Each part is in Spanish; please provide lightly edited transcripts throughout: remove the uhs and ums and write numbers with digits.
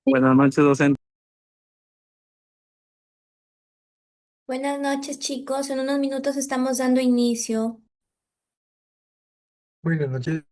Buenas noches, docente. Buenas noches, chicos. En unos minutos estamos dando inicio. Buenas noches.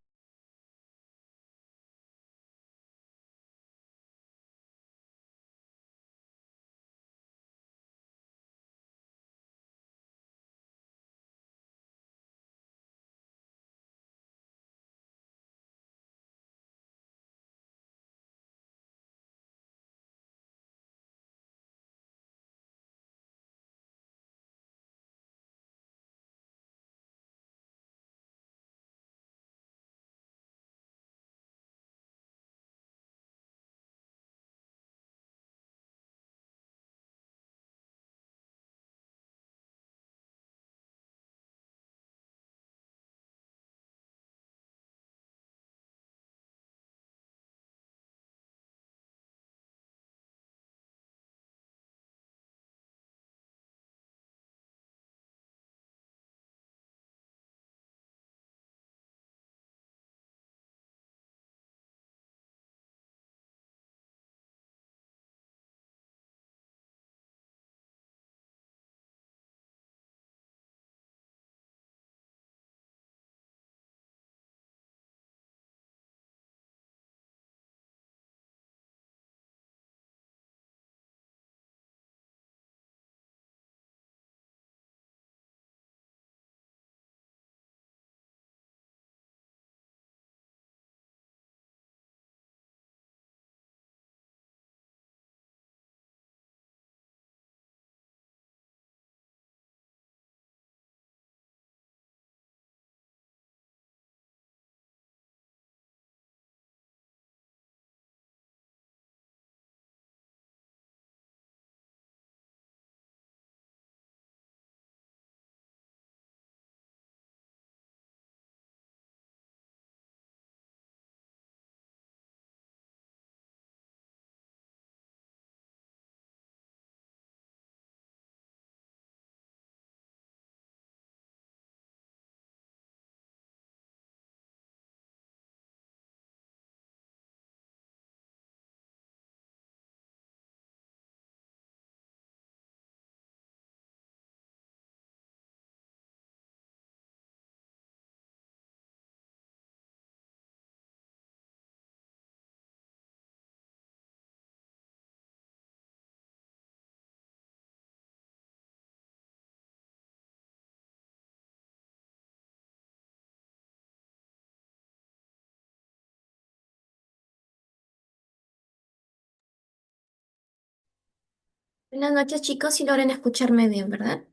Buenas noches, chicos, si logran escucharme bien, ¿verdad?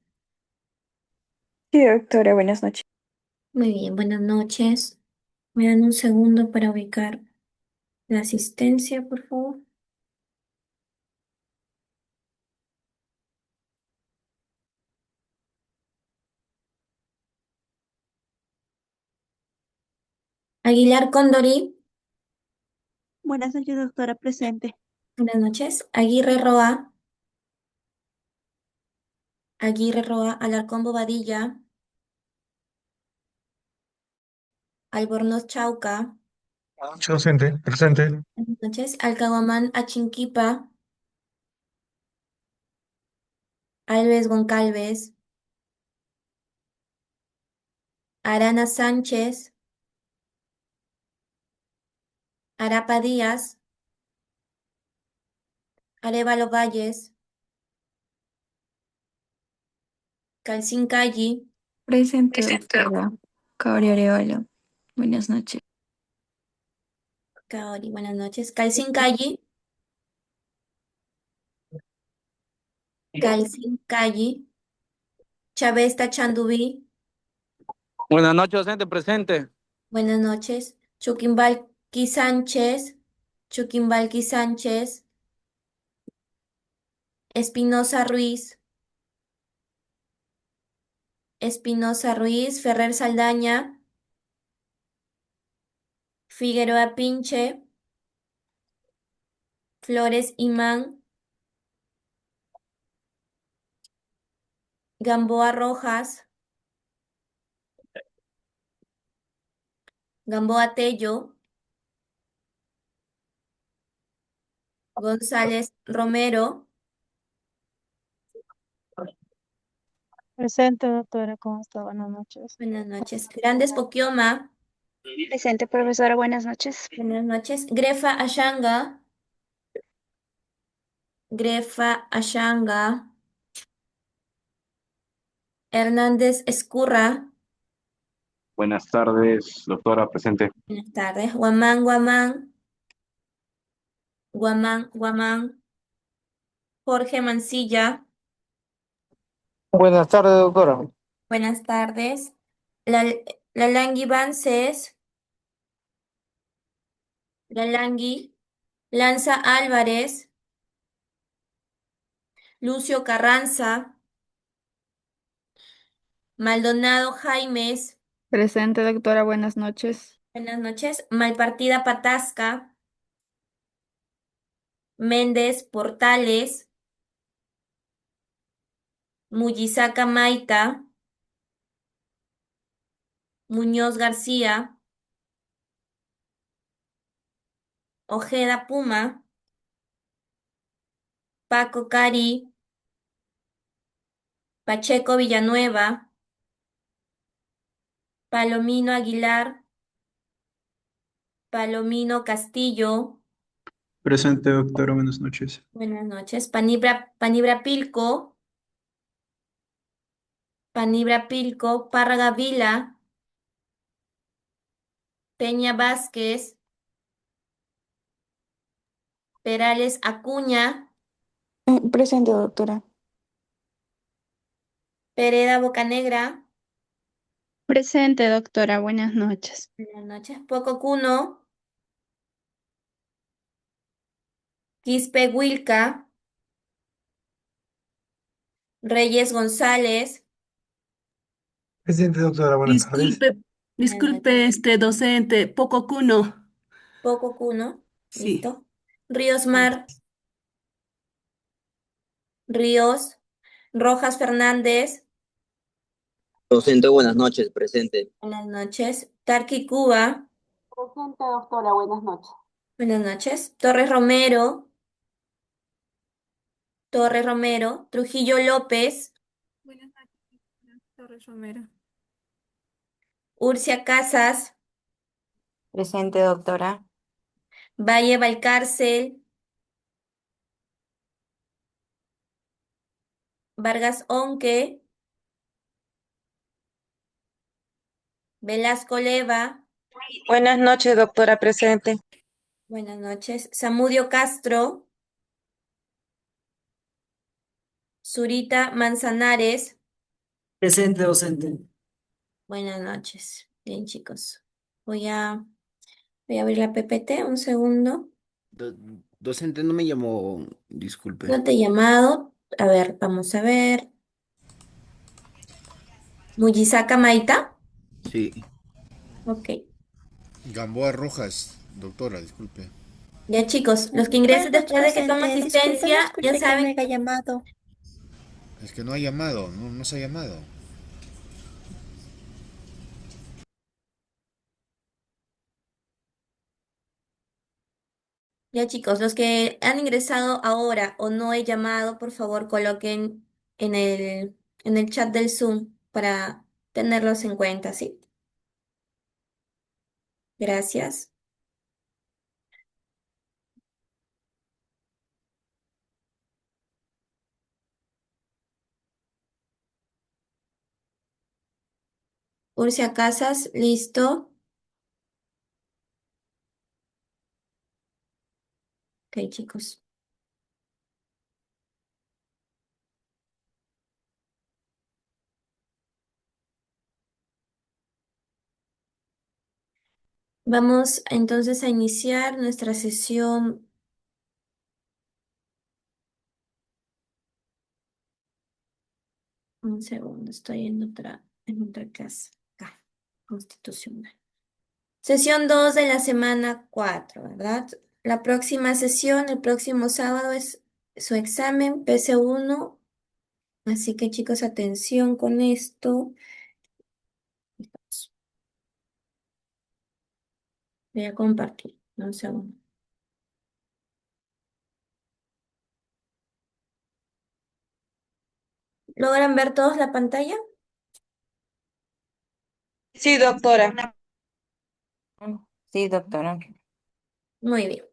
Sí, doctora, buenas noches. Muy bien, buenas noches. Me dan un segundo para ubicar la asistencia, por favor. Aguilar Condori, Buenas noches, doctora presente. buenas noches. Aguirre Roa, Alarcón Bobadilla, Albornoz Chauca, Noche docente, presente. buenas noches. Alcahuamán Achinquipa, Alves Goncalves, Arana Sánchez, Arapa Díaz, Arevalo Valles, Calcín Calli, Presente, doctora. Cabri Arevalo. Buenas noches. Kaori, buenas noches. Calcín Calli, Calcín Calli, Chavesta Chandubí, Buenas noches, docente presente. buenas noches. Chuquimbalqui Sánchez, Chuquimbalqui Sánchez, Espinosa Ruiz, Espinosa Ruiz, Ferrer Saldaña, Figueroa Pinche, Flores Imán, Gamboa Rojas, Gamboa Tello, González Romero, Presente, doctora, ¿cómo está? Buenas noches. buenas noches. Grandes Poquioma, Presente, profesora, buenas noches. buenas noches. Grefa Ashanga, Grefa Ashanga, Hernández Escurra, Buenas tardes, doctora presente. buenas tardes. Guamán, Guamán, Guamán, Guamán, Jorge Mancilla, Buenas tardes, doctora. buenas tardes. La, Lalangui Vances, Lalangui, Lanza Álvarez, Lucio Carranza, Maldonado Jaimes, Presente, doctora, buenas noches. buenas noches. Malpartida Patasca, Méndez Portales, Muyisaca Maita, Muñoz García, Ojeda Puma, Paco Cari, Pacheco Villanueva, Palomino Aguilar, Palomino Castillo, Presente, doctora, buenas noches. buenas noches. Panibra Pilco, Panibra Pilco, Párraga Vila, Peña Vázquez, Perales Acuña, Presente, doctora. Pereda Bocanegra, Presente, doctora, buenas noches. buenas noches. Poco Cuno, Quispe Huilca, Reyes González, Presente, doctora, buenas tardes. Disculpe, buenas noches. disculpe, docente, poco cuno. Poco Cuno, Sí. listo. Ríos Mar, Ríos, Rojas Fernández, Docente, buenas noches, presente. buenas noches. Tarqui Cuba, Presente, doctora, buenas noches. buenas noches. Torres Romero, Torres Romero, Trujillo López, Buenas noches, Torres Romero. Urcia Casas, Presente, doctora. Valle Valcárcel, Vargas Onque, Velasco Leva, Buenas noches, doctora presente. buenas noches. Zamudio Castro, Zurita Manzanares. Presente, docente. Buenas noches. Bien, chicos. Voy a abrir la PPT, un segundo. Docente no me llamó, disculpe. No te he llamado. A ver, vamos a ver. Muyisaka Maita. Sí. Ok. Gamboa Rojas, doctora, disculpe. Ya, chicos, los que ingresen Carlos después de que tomen presente. Disculpe, asistencia, no ya escuché que me saben. haya llamado. Es que no ha llamado, no se ha llamado. Ya, chicos, los que han ingresado ahora o no he llamado, por favor, coloquen en el chat del Zoom para tenerlos en cuenta, ¿sí? Gracias. Urcia Casas, listo. Ok, chicos. Vamos entonces a iniciar nuestra sesión. Un segundo, estoy en otra clase. Acá, constitucional. Sesión 2 de la semana 4, ¿verdad? La próxima sesión, el próximo sábado, es su examen PC1. Así que chicos, atención con esto. Voy a compartir. Un segundo. ¿Logran ver todos la pantalla? Sí, doctora. Sí, doctora. Muy bien.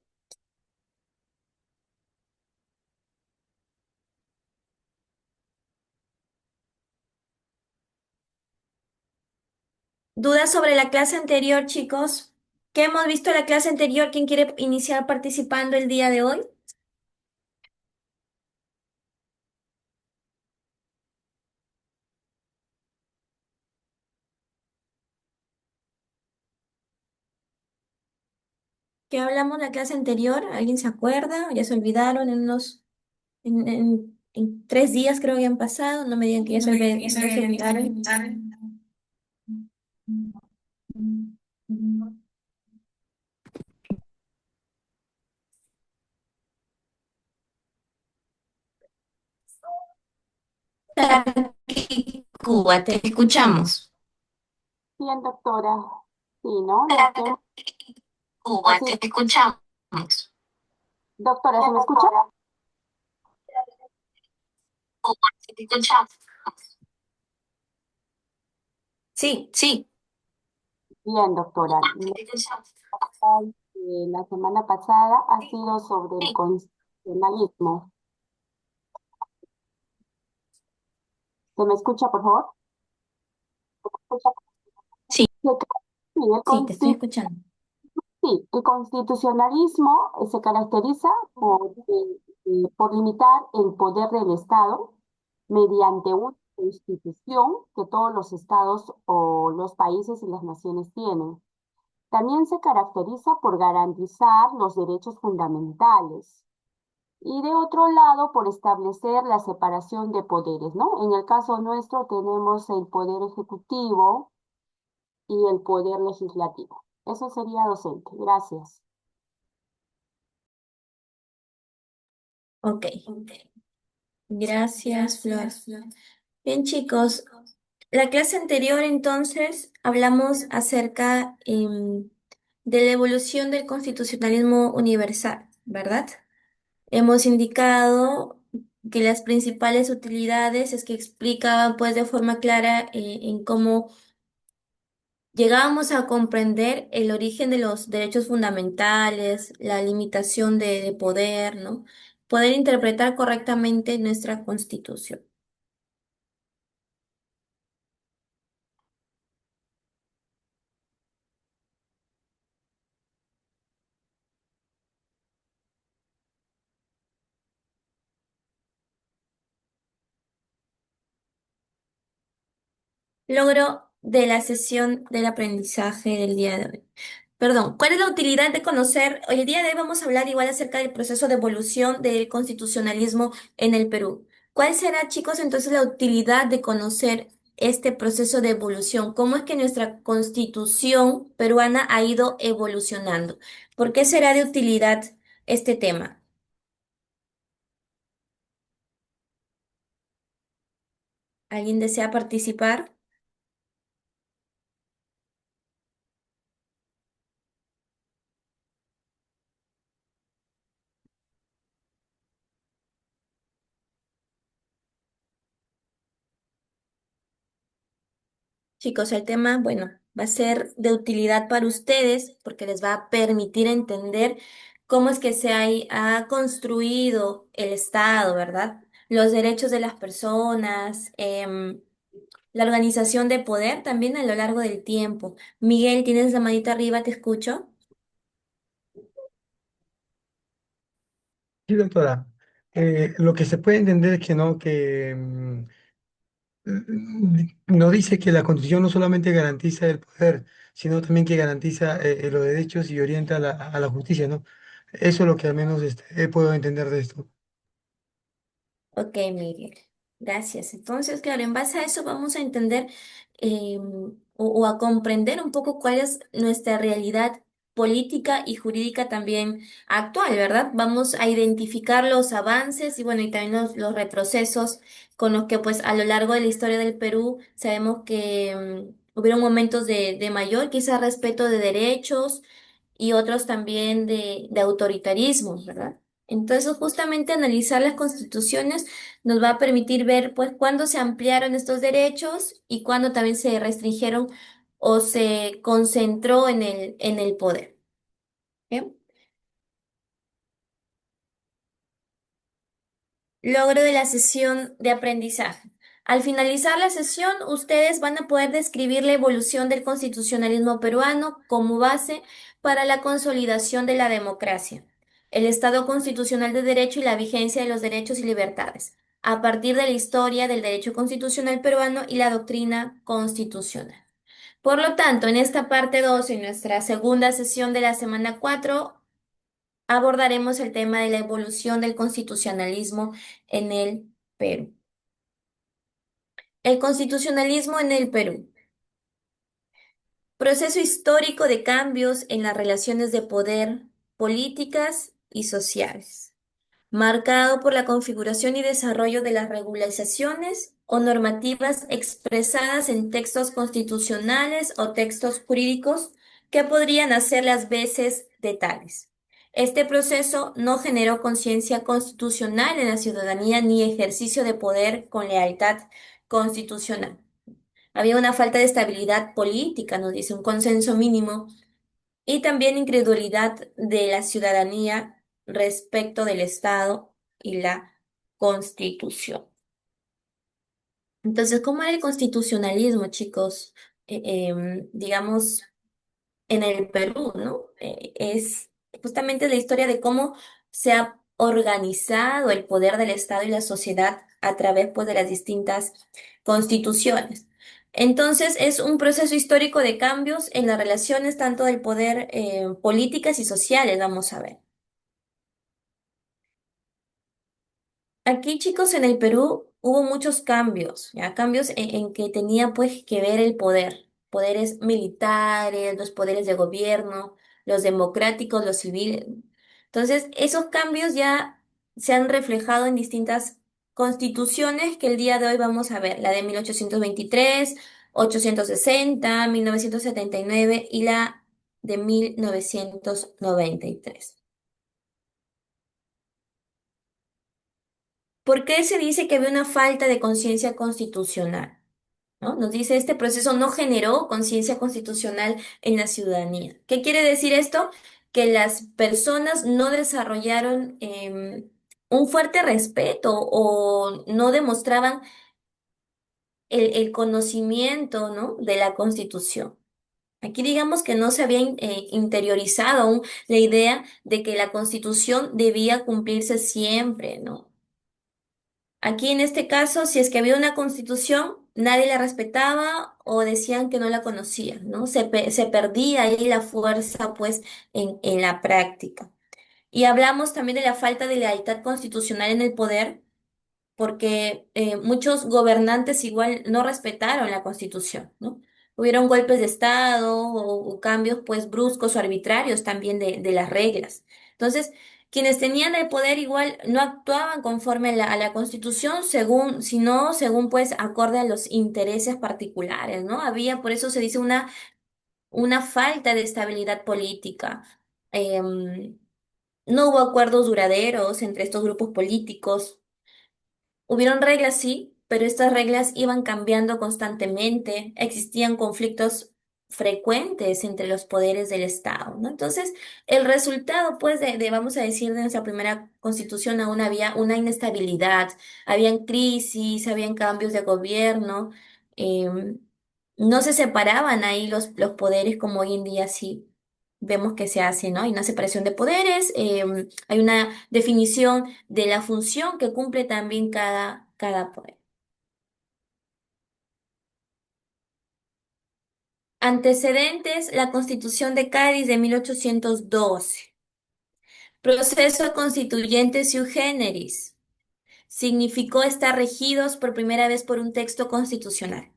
¿Dudas sobre la clase anterior, chicos? ¿Qué hemos visto en la clase anterior? ¿Quién quiere iniciar participando el día de hoy? ¿Qué hablamos la clase anterior? ¿Alguien se acuerda? ¿Ya se olvidaron en 3 días creo que han pasado? No me digan que ya se olvidaron. Cuba, te escuchamos. Bien, doctora. Sí, ¿no? Los temas. Cuba, Sí, te escuchamos. doctora, ¿se me escucha? Cuba, te escuchamos. Sí, sí. Bien, doctora. Te escuchamos. La semana pasada ha sido sobre el constitucionalismo. ¿Se me escucha, por favor? Sí, Sí, sí, te estoy escuchando. sí, el constitucionalismo se caracteriza por limitar el poder del Estado mediante una constitución que todos los estados o los países y las naciones tienen. También se caracteriza por garantizar los derechos fundamentales y de otro lado por establecer la separación de poderes, ¿no? En el caso nuestro tenemos el poder ejecutivo y el poder legislativo. Eso sería docente. Gracias. Ok. Gracias, Flor. Bien, chicos. La clase anterior, entonces, hablamos acerca de la evolución del constitucionalismo universal, ¿verdad? Hemos indicado que las principales utilidades es que explicaban, pues, de forma clara en cómo llegábamos a comprender el origen de los derechos fundamentales, la limitación de poder, ¿no? Poder interpretar correctamente nuestra Constitución. Logro de la sesión del aprendizaje del día de hoy. Perdón, ¿cuál es la utilidad de conocer? Hoy el día de hoy vamos a hablar igual acerca del proceso de evolución del constitucionalismo en el Perú. ¿Cuál será, chicos, entonces la utilidad de conocer este proceso de evolución? ¿Cómo es que nuestra constitución peruana ha ido evolucionando? ¿Por qué será de utilidad este tema? ¿Alguien desea participar? Chicos, el tema, bueno, va a ser de utilidad para ustedes porque les va a permitir entender cómo es que ha construido el Estado, ¿verdad? Los derechos de las personas, la organización de poder también a lo largo del tiempo. Miguel, tienes la manita arriba, te escucho. Sí, doctora. Lo que se puede entender es que no, no dice que la Constitución no solamente garantiza el poder, sino también que garantiza los derechos y orienta a la justicia, ¿no? Eso es lo que al menos puedo entender de esto. Ok, Miguel, gracias. Entonces, claro, en base a eso vamos a entender o a comprender un poco cuál es nuestra realidad política y jurídica también actual, ¿verdad? Vamos a identificar los avances y bueno, y también los retrocesos con los que pues a lo largo de la historia del Perú sabemos que hubieron momentos de mayor quizás respeto de derechos y otros también de autoritarismo, ¿verdad? Entonces, justamente analizar las constituciones nos va a permitir ver, pues, cuándo se ampliaron estos derechos y cuándo también se restringieron o se concentró en el poder. ¿Bien? Logro de la sesión de aprendizaje. Al finalizar la sesión, ustedes van a poder describir la evolución del constitucionalismo peruano como base para la consolidación de la democracia, el Estado constitucional de derecho y la vigencia de los derechos y libertades, a partir de la historia del derecho constitucional peruano y la doctrina constitucional. Por lo tanto, en esta parte 2, en nuestra segunda sesión de la semana 4, abordaremos el tema de la evolución del constitucionalismo en el Perú. El constitucionalismo en el Perú. Proceso histórico de cambios en las relaciones de poder políticas y sociales, marcado por la configuración y desarrollo de las regularizaciones o normativas expresadas en textos constitucionales o textos jurídicos que podrían hacer las veces de tales. Este proceso no generó conciencia constitucional en la ciudadanía ni ejercicio de poder con lealtad constitucional. Había una falta de estabilidad política, nos dice un consenso mínimo, y también incredulidad de la ciudadanía respecto del Estado y la Constitución. Entonces, ¿cómo era el constitucionalismo, chicos? Digamos, en el Perú, ¿no? Es justamente la historia de cómo se ha organizado el poder del Estado y la sociedad a través, pues, de las distintas constituciones. Entonces, es un proceso histórico de cambios en las relaciones tanto del poder políticas y sociales, vamos a ver. Aquí, chicos, en el Perú hubo muchos cambios, ¿ya? Cambios en que tenía pues que ver el poder, poderes militares, los poderes de gobierno, los democráticos, los civiles. Entonces, esos cambios ya se han reflejado en distintas constituciones que el día de hoy vamos a ver, la de 1823, 860, 1979 y la de 1993. ¿Por qué se dice que había una falta de conciencia constitucional? ¿No? Nos dice, este proceso no generó conciencia constitucional en la ciudadanía. ¿Qué quiere decir esto? Que las personas no desarrollaron un fuerte respeto o no demostraban el conocimiento, ¿no? de la Constitución. Aquí digamos que no se había interiorizado aún la idea de que la Constitución debía cumplirse siempre, ¿no? Aquí en este caso, si es que había una constitución, nadie la respetaba o decían que no la conocían, ¿no? Se perdía ahí la fuerza, pues, en la práctica. Y hablamos también de la falta de lealtad constitucional en el poder, porque muchos gobernantes igual no respetaron la Constitución, ¿no? Hubieron golpes de Estado o cambios pues bruscos o arbitrarios también de las reglas. Entonces, quienes tenían el poder igual no actuaban conforme a la Constitución, según, sino según pues acorde a los intereses particulares, ¿no? Había, por eso se dice una falta de estabilidad política. No hubo acuerdos duraderos entre estos grupos políticos. Hubieron reglas, sí, pero estas reglas iban cambiando constantemente, existían conflictos frecuentes entre los poderes del Estado, ¿no? Entonces, el resultado, pues, vamos a decir, de nuestra primera constitución aún había una inestabilidad, habían crisis, habían cambios de gobierno, em, no se separaban ahí los poderes como hoy en día sí vemos que se hace, ¿no? Hay una separación de poderes, hay una definición de la función que cumple también cada poder. Antecedentes, la Constitución de Cádiz de 1812. Proceso constituyente sui generis. Significó estar regidos por primera vez por un texto constitucional.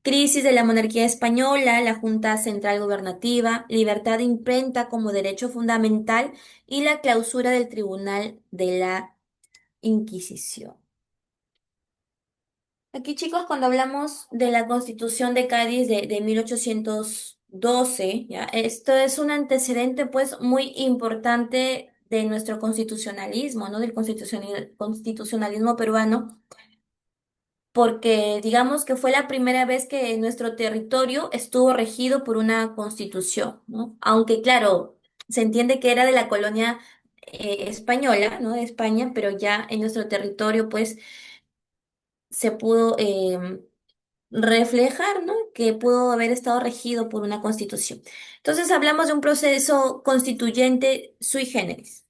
Crisis de la monarquía española, la Junta Central Gubernativa, libertad de imprenta como derecho fundamental y la clausura del Tribunal de la Inquisición. Aquí, chicos, cuando hablamos de la Constitución de Cádiz de 1812, ¿ya? Esto es un antecedente, pues, muy importante de nuestro constitucionalismo, ¿no? Del constitucionalismo peruano, porque digamos que fue la primera vez que nuestro territorio estuvo regido por una constitución, ¿no? Aunque, claro, se entiende que era de la colonia española, ¿no? De España, pero ya en nuestro territorio, pues, se pudo reflejar, ¿no? Que pudo haber estado regido por una constitución. Entonces hablamos de un proceso constituyente sui generis.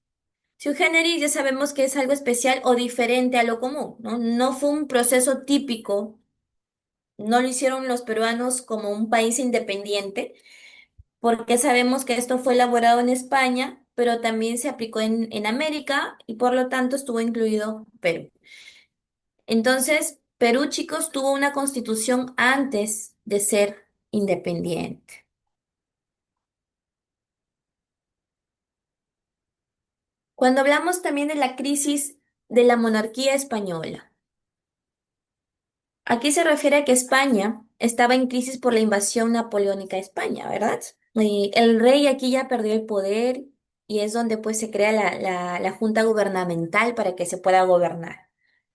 Sui generis ya sabemos que es algo especial o diferente a lo común, ¿no? No fue un proceso típico, no lo hicieron los peruanos como un país independiente, porque sabemos que esto fue elaborado en España, pero también se aplicó en América y por lo tanto estuvo incluido Perú. Entonces, Perú, chicos, tuvo una constitución antes de ser independiente. Cuando hablamos también de la crisis de la monarquía española, aquí se refiere a que España estaba en crisis por la invasión napoleónica a España, ¿verdad? Y el rey aquí ya perdió el poder y es donde pues se crea la junta gubernamental para que se pueda gobernar.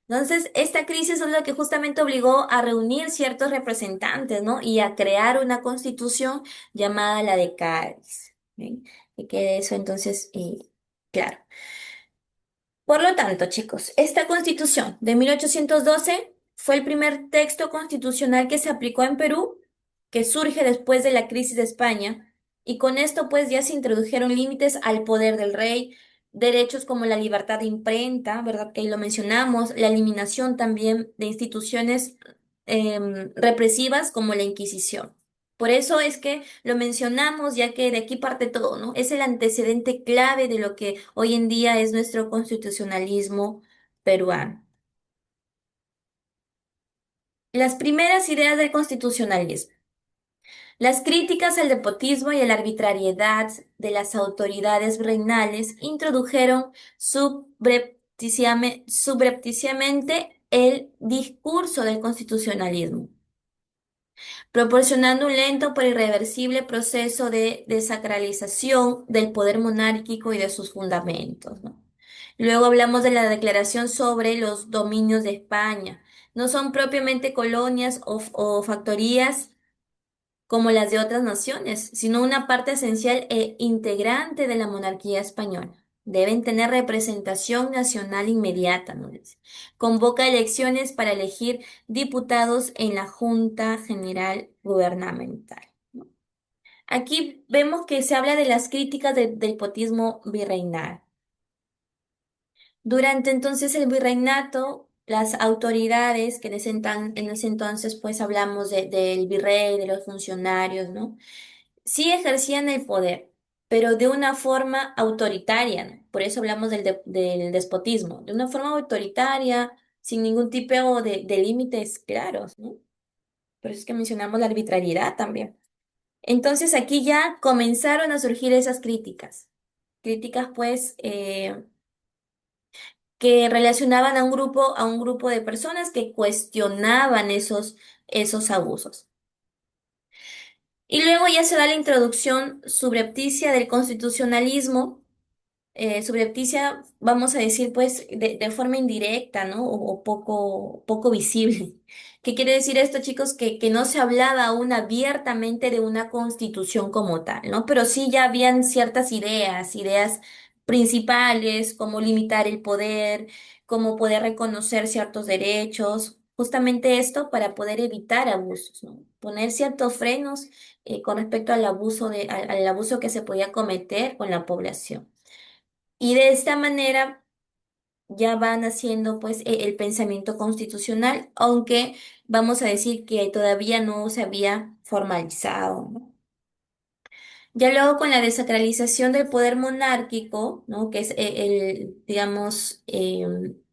Entonces, esta crisis es lo que justamente obligó a reunir ciertos representantes, ¿no? Y a crear una constitución llamada la de Cádiz. ¿Bien? Y que eso entonces, claro. Por lo tanto, chicos, esta constitución de 1812 fue el primer texto constitucional que se aplicó en Perú, que surge después de la crisis de España, y con esto pues ya se introdujeron límites al poder del rey, derechos como la libertad de imprenta, ¿verdad? Que ahí lo mencionamos, la eliminación también de instituciones represivas como la Inquisición. Por eso es que lo mencionamos, ya que de aquí parte todo, ¿no? Es el antecedente clave de lo que hoy en día es nuestro constitucionalismo peruano. Las primeras ideas del constitucionalismo. Las críticas al despotismo y a la arbitrariedad de las autoridades reinales introdujeron subrepticiamente el discurso del constitucionalismo, proporcionando un lento pero irreversible proceso de desacralización del poder monárquico y de sus fundamentos, ¿no? Luego hablamos de la declaración sobre los dominios de España. No son propiamente colonias o factorías como las de otras naciones, sino una parte esencial e integrante de la monarquía española. Deben tener representación nacional inmediata, ¿no? Dice. Convoca elecciones para elegir diputados en la Junta General Gubernamental. ¿No? Aquí vemos que se habla de las críticas del despotismo virreinal. Durante entonces el virreinato, las autoridades, que en ese entonces pues hablamos del virrey, de los funcionarios, ¿no? Sí ejercían el poder, pero de una forma autoritaria, ¿no? Por eso hablamos del despotismo, de una forma autoritaria, sin ningún tipo de límites claros, ¿no? Por eso es que mencionamos la arbitrariedad también. Entonces aquí ya comenzaron a surgir esas críticas pues que relacionaban a un grupo de personas que cuestionaban esos abusos. Y luego ya se da la introducción subrepticia del constitucionalismo, subrepticia, vamos a decir, pues, de forma indirecta, ¿no? O poco visible. ¿Qué quiere decir esto, chicos? Que no se hablaba aún abiertamente de una constitución como tal, ¿no? Pero sí ya habían ciertas ideas principales, como limitar el poder, como poder reconocer ciertos derechos. Justamente esto para poder evitar abusos, ¿no? Poner ciertos frenos con respecto al al abuso que se podía cometer con la población. Y de esta manera ya van haciendo pues el pensamiento constitucional, aunque vamos a decir que todavía no se había formalizado, ¿no? Ya luego con la desacralización del poder monárquico, ¿no? Que es digamos,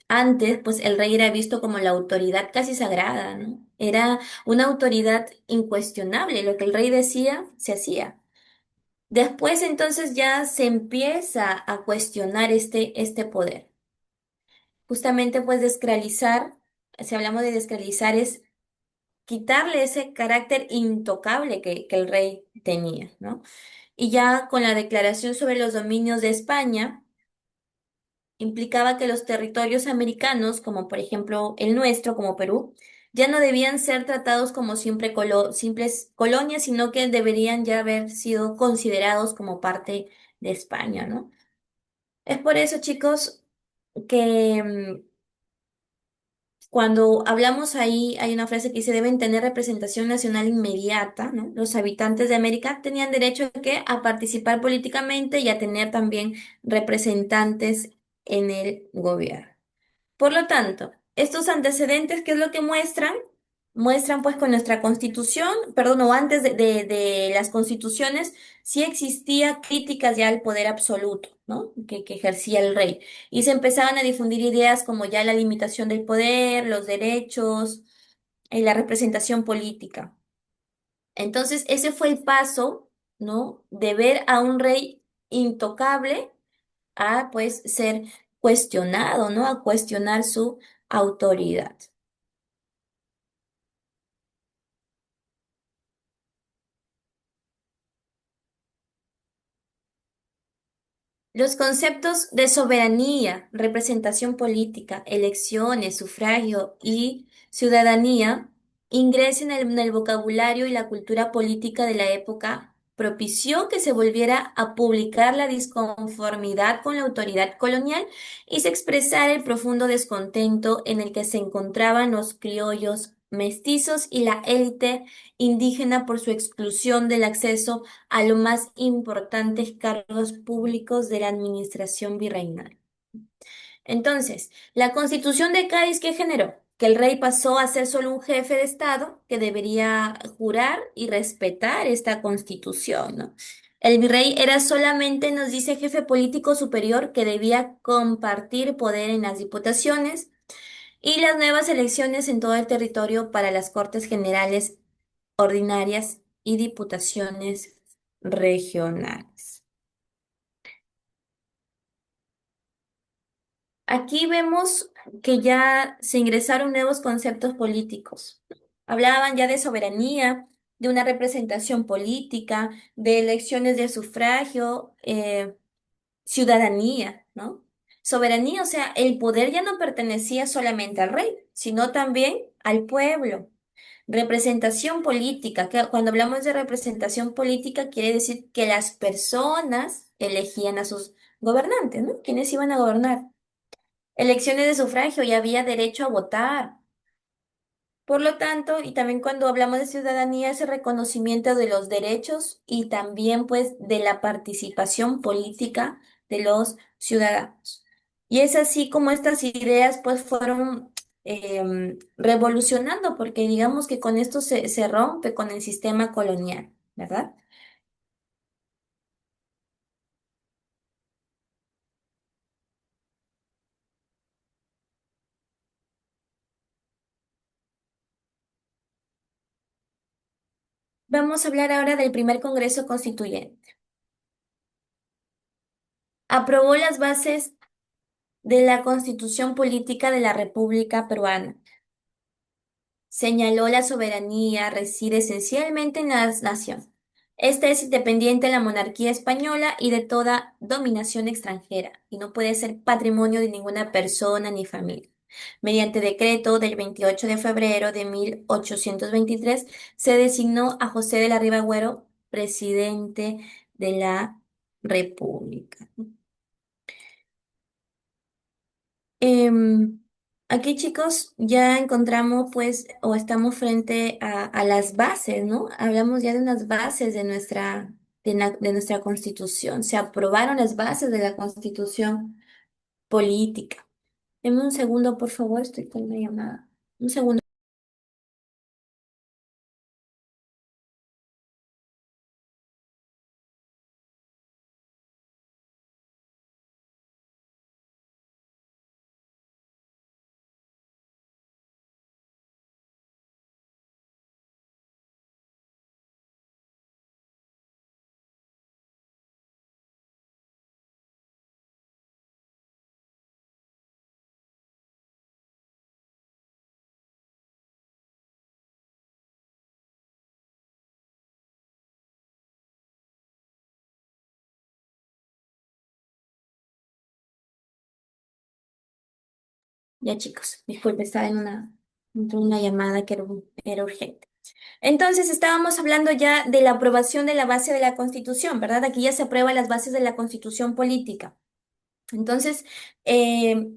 antes pues el rey era visto como la autoridad casi sagrada, ¿no? Era una autoridad incuestionable, lo que el rey decía, se hacía. Después entonces ya se empieza a cuestionar este poder. Justamente pues descralizar, si hablamos de descralizar es quitarle ese carácter intocable que el rey tenía, ¿no? Y ya con la declaración sobre los dominios de España, implicaba que los territorios americanos, como por ejemplo el nuestro, como Perú, ya no debían ser tratados como simples colonias, sino que deberían ya haber sido considerados como parte de España, ¿no? Es por eso, chicos, que cuando hablamos ahí, hay una frase que dice, deben tener representación nacional inmediata, ¿no? Los habitantes de América tenían derecho a participar políticamente y a tener también representantes en el gobierno. Por lo tanto, estos antecedentes, ¿qué es lo que muestran? Muestran pues con nuestra constitución, perdón, o antes de las constituciones, sí existía críticas ya al poder absoluto, ¿no? Que ejercía el rey. Y se empezaban a difundir ideas como ya la limitación del poder, los derechos, la representación política. Entonces, ese fue el paso, ¿no? De ver a un rey intocable a pues ser cuestionado, ¿no? A cuestionar su autoridad. Los conceptos de soberanía, representación política, elecciones, sufragio y ciudadanía ingresan en el vocabulario y la cultura política de la época, propició que se volviera a publicar la disconformidad con la autoridad colonial y se expresara el profundo descontento en el que se encontraban los criollos mestizos y la élite indígena por su exclusión del acceso a los más importantes cargos públicos de la administración virreinal. Entonces, la Constitución de Cádiz, ¿qué generó? Que el rey pasó a ser solo un jefe de Estado que debería jurar y respetar esta Constitución, ¿no? El virrey era solamente, nos dice, jefe político superior que debía compartir poder en las diputaciones y las nuevas elecciones en todo el territorio para las Cortes Generales ordinarias y diputaciones regionales. Aquí vemos que ya se ingresaron nuevos conceptos políticos. Hablaban ya de soberanía, de una representación política, de elecciones de sufragio, ciudadanía, ¿no? Soberanía, o sea, el poder ya no pertenecía solamente al rey, sino también al pueblo. Representación política, que cuando hablamos de representación política quiere decir que las personas elegían a sus gobernantes, ¿no? ¿Quiénes iban a gobernar? Elecciones de sufragio y había derecho a votar. Por lo tanto, y también cuando hablamos de ciudadanía, es el reconocimiento de los derechos y también pues de la participación política de los ciudadanos. Y es así como estas ideas pues fueron revolucionando, porque digamos que con esto se rompe con el sistema colonial, ¿verdad? Vamos a hablar ahora del primer Congreso Constituyente. Aprobó las bases de la Constitución Política de la República Peruana. Señaló la soberanía reside esencialmente en la nación. Esta es independiente de la monarquía española y de toda dominación extranjera, y no puede ser patrimonio de ninguna persona ni familia. Mediante decreto del 28 de febrero de 1823, se designó a José de la Riva Agüero presidente de la República. Em, Aquí, chicos, ya encontramos, pues, o estamos frente a las bases, ¿no? Hablamos ya de unas bases de nuestra Constitución. Se aprobaron las bases de la Constitución política. Deme un segundo, por favor, estoy con una llamada. Un segundo. Ya, chicos, disculpe, estaba en una llamada que era urgente. Entonces, estábamos hablando ya de la aprobación de la base de la Constitución, ¿verdad? Aquí ya se aprueban las bases de la Constitución política. Entonces, eh,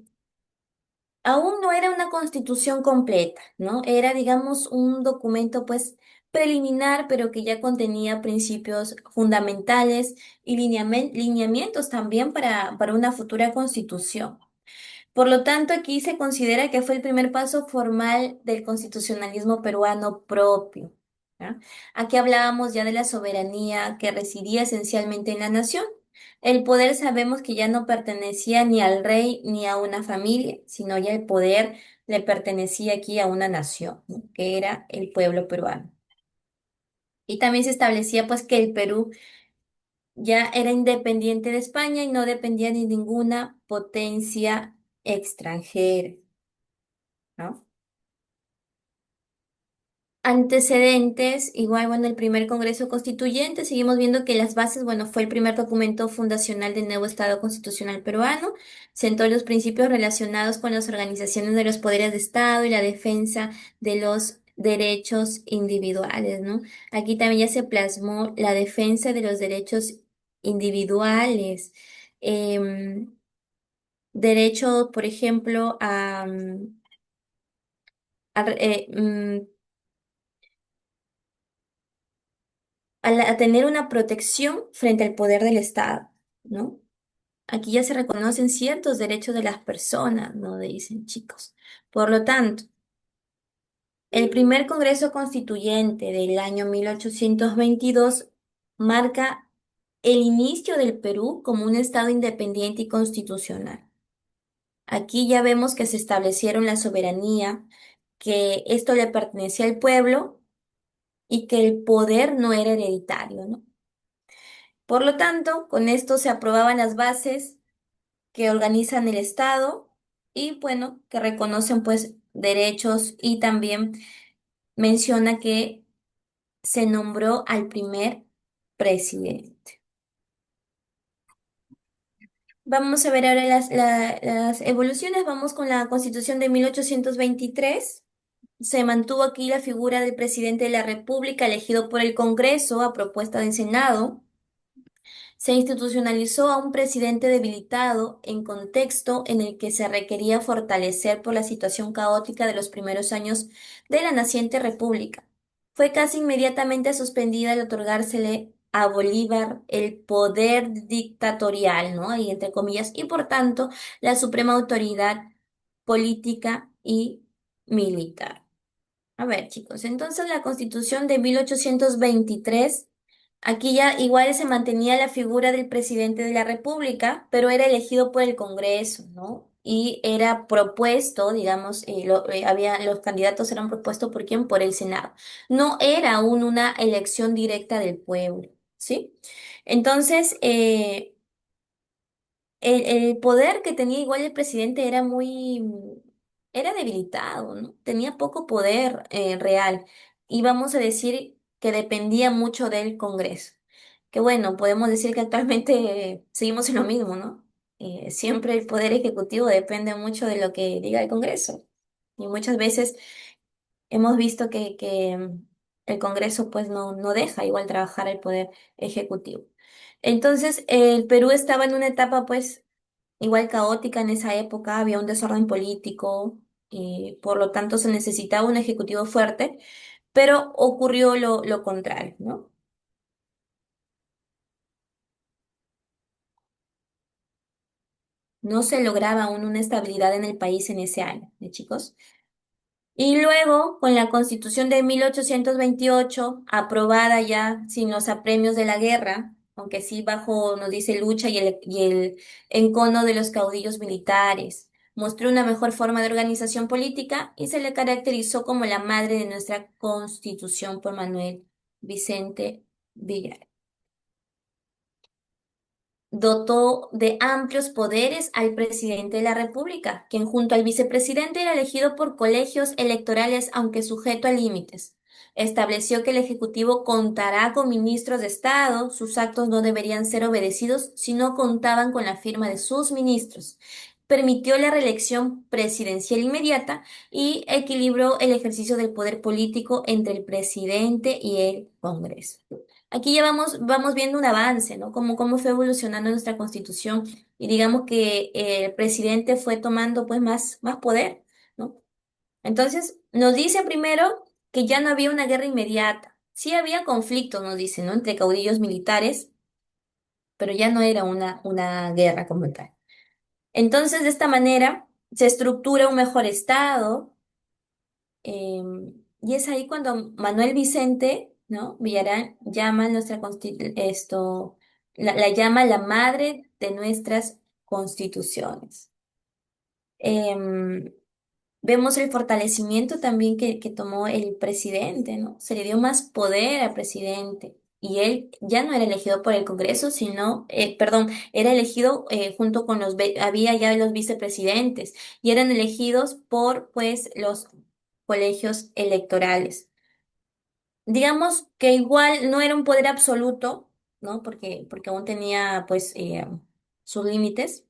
aún no era una constitución completa, ¿no? Era, digamos, un documento, pues, preliminar, pero que ya contenía principios fundamentales y lineamientos también para una futura constitución. Por lo tanto, aquí se considera que fue el primer paso formal del constitucionalismo peruano propio, ¿ya? Aquí hablábamos ya de la soberanía que residía esencialmente en la nación. El poder sabemos que ya no pertenecía ni al rey ni a una familia, sino ya el poder le pertenecía aquí a una nación, ¿no? Que era el pueblo peruano. Y también se establecía pues que el Perú ya era independiente de España y no dependía de ninguna potencia extranjera, ¿no? Antecedentes, igual, bueno, el primer Congreso Constituyente, seguimos viendo que las bases, bueno, fue el primer documento fundacional del nuevo Estado Constitucional peruano, sentó los principios relacionados con las organizaciones de los poderes de Estado y la defensa de los derechos individuales, ¿no? Aquí también ya se plasmó la defensa de los derechos individuales, em, derecho, por ejemplo, a re- eh, mm, a tener una protección frente al poder del Estado, ¿no? Aquí ya se reconocen ciertos derechos de las personas, ¿no? Dicen chicos. Por lo tanto, el primer Congreso Constituyente del año 1822 marca el inicio del Perú como un Estado independiente y constitucional. Aquí ya vemos que se establecieron la soberanía, que esto le pertenecía al pueblo y que el poder no era hereditario, ¿no? Por lo tanto, con esto se aprobaban las bases que organizan el Estado y, bueno, que reconocen pues derechos y también menciona que se nombró al primer presidente. Vamos a ver ahora las evoluciones. Vamos con la Constitución de 1823. Se mantuvo aquí la figura del presidente de la República elegido por el Congreso a propuesta del Senado. Se institucionalizó a un presidente debilitado en contexto en el que se requería fortalecer por la situación caótica de los primeros años de la naciente república. Fue casi inmediatamente suspendida al otorgársele a Bolívar el poder dictatorial, ¿no? Y entre comillas, y por tanto la suprema autoridad política y militar. A ver, chicos, entonces la Constitución de 1823, aquí ya igual se mantenía la figura del presidente de la República, pero era elegido por el Congreso, ¿no? Y era propuesto, digamos, los candidatos eran propuestos por quién, por el Senado. No era aún una elección directa del pueblo, ¿sí? Entonces, el poder que tenía igual el presidente era era debilitado, ¿no? Tenía poco poder real. Y vamos a decir que dependía mucho del Congreso. Que bueno, podemos decir que actualmente seguimos en lo mismo, ¿no? Siempre el poder ejecutivo depende mucho de lo que diga el Congreso. Y muchas veces hemos visto que el Congreso pues no deja igual trabajar al poder ejecutivo. Entonces, el Perú estaba en una etapa pues igual caótica en esa época, había un desorden político y por lo tanto se necesitaba un ejecutivo fuerte, pero ocurrió lo contrario, ¿no? No se lograba aún una estabilidad en el país en ese año, ¿de chicos? Y luego, con la Constitución de 1828, aprobada ya sin los apremios de la guerra, aunque sí bajo, nos dice, lucha y el encono de los caudillos militares, mostró una mejor forma de organización política y se le caracterizó como la madre de nuestra Constitución por Manuel Vicente Villar. Dotó de amplios poderes al presidente de la República, quien junto al vicepresidente era elegido por colegios electorales, aunque sujeto a límites. Estableció que el Ejecutivo contará con ministros de Estado, sus actos no deberían ser obedecidos si no contaban con la firma de sus ministros. Permitió la reelección presidencial inmediata y equilibró el ejercicio del poder político entre el presidente y el Congreso. Aquí ya vamos viendo un avance, ¿no? Cómo fue evolucionando nuestra constitución y digamos que el presidente fue tomando pues más poder, ¿no? Entonces, nos dice primero que ya no había una guerra inmediata. Sí había conflictos, nos dice, ¿no? Entre caudillos militares, pero ya no era una guerra como tal. Entonces, de esta manera, se estructura un mejor Estado. Y es ahí cuando Manuel Vicente, ¿no? Villarán llama a la llama la madre de nuestras constituciones. Em, Vemos el fortalecimiento también que tomó el presidente, ¿no? Se le dio más poder al presidente. Y él ya no era elegido por el Congreso, sino, perdón, era elegido junto con había ya los vicepresidentes y eran elegidos por, pues, los colegios electorales. Digamos que igual no era un poder absoluto, ¿no? Porque aún tenía, pues, sus límites,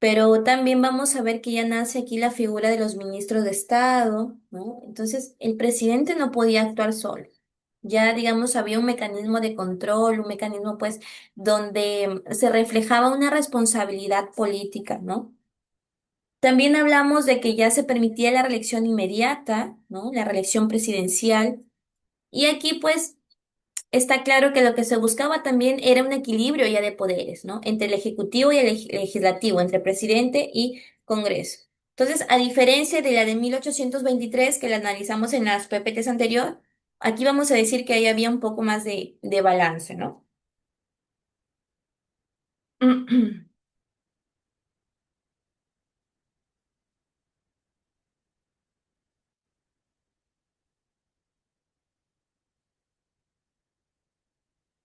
pero también vamos a ver que ya nace aquí la figura de los ministros de Estado, ¿no? Entonces, el presidente no podía actuar solo. Ya, digamos, había un mecanismo de control, un mecanismo, pues, donde se reflejaba una responsabilidad política, ¿no? También hablamos de que ya se permitía la reelección inmediata, ¿no? La reelección presidencial. Y aquí, pues, está claro que lo que se buscaba también era un equilibrio ya de poderes, ¿no? Entre el ejecutivo y el legislativo, entre presidente y Congreso. Entonces, a diferencia de la de 1823, que la analizamos en las PPTs anterior, aquí vamos a decir que ahí había un poco más de balance, ¿no?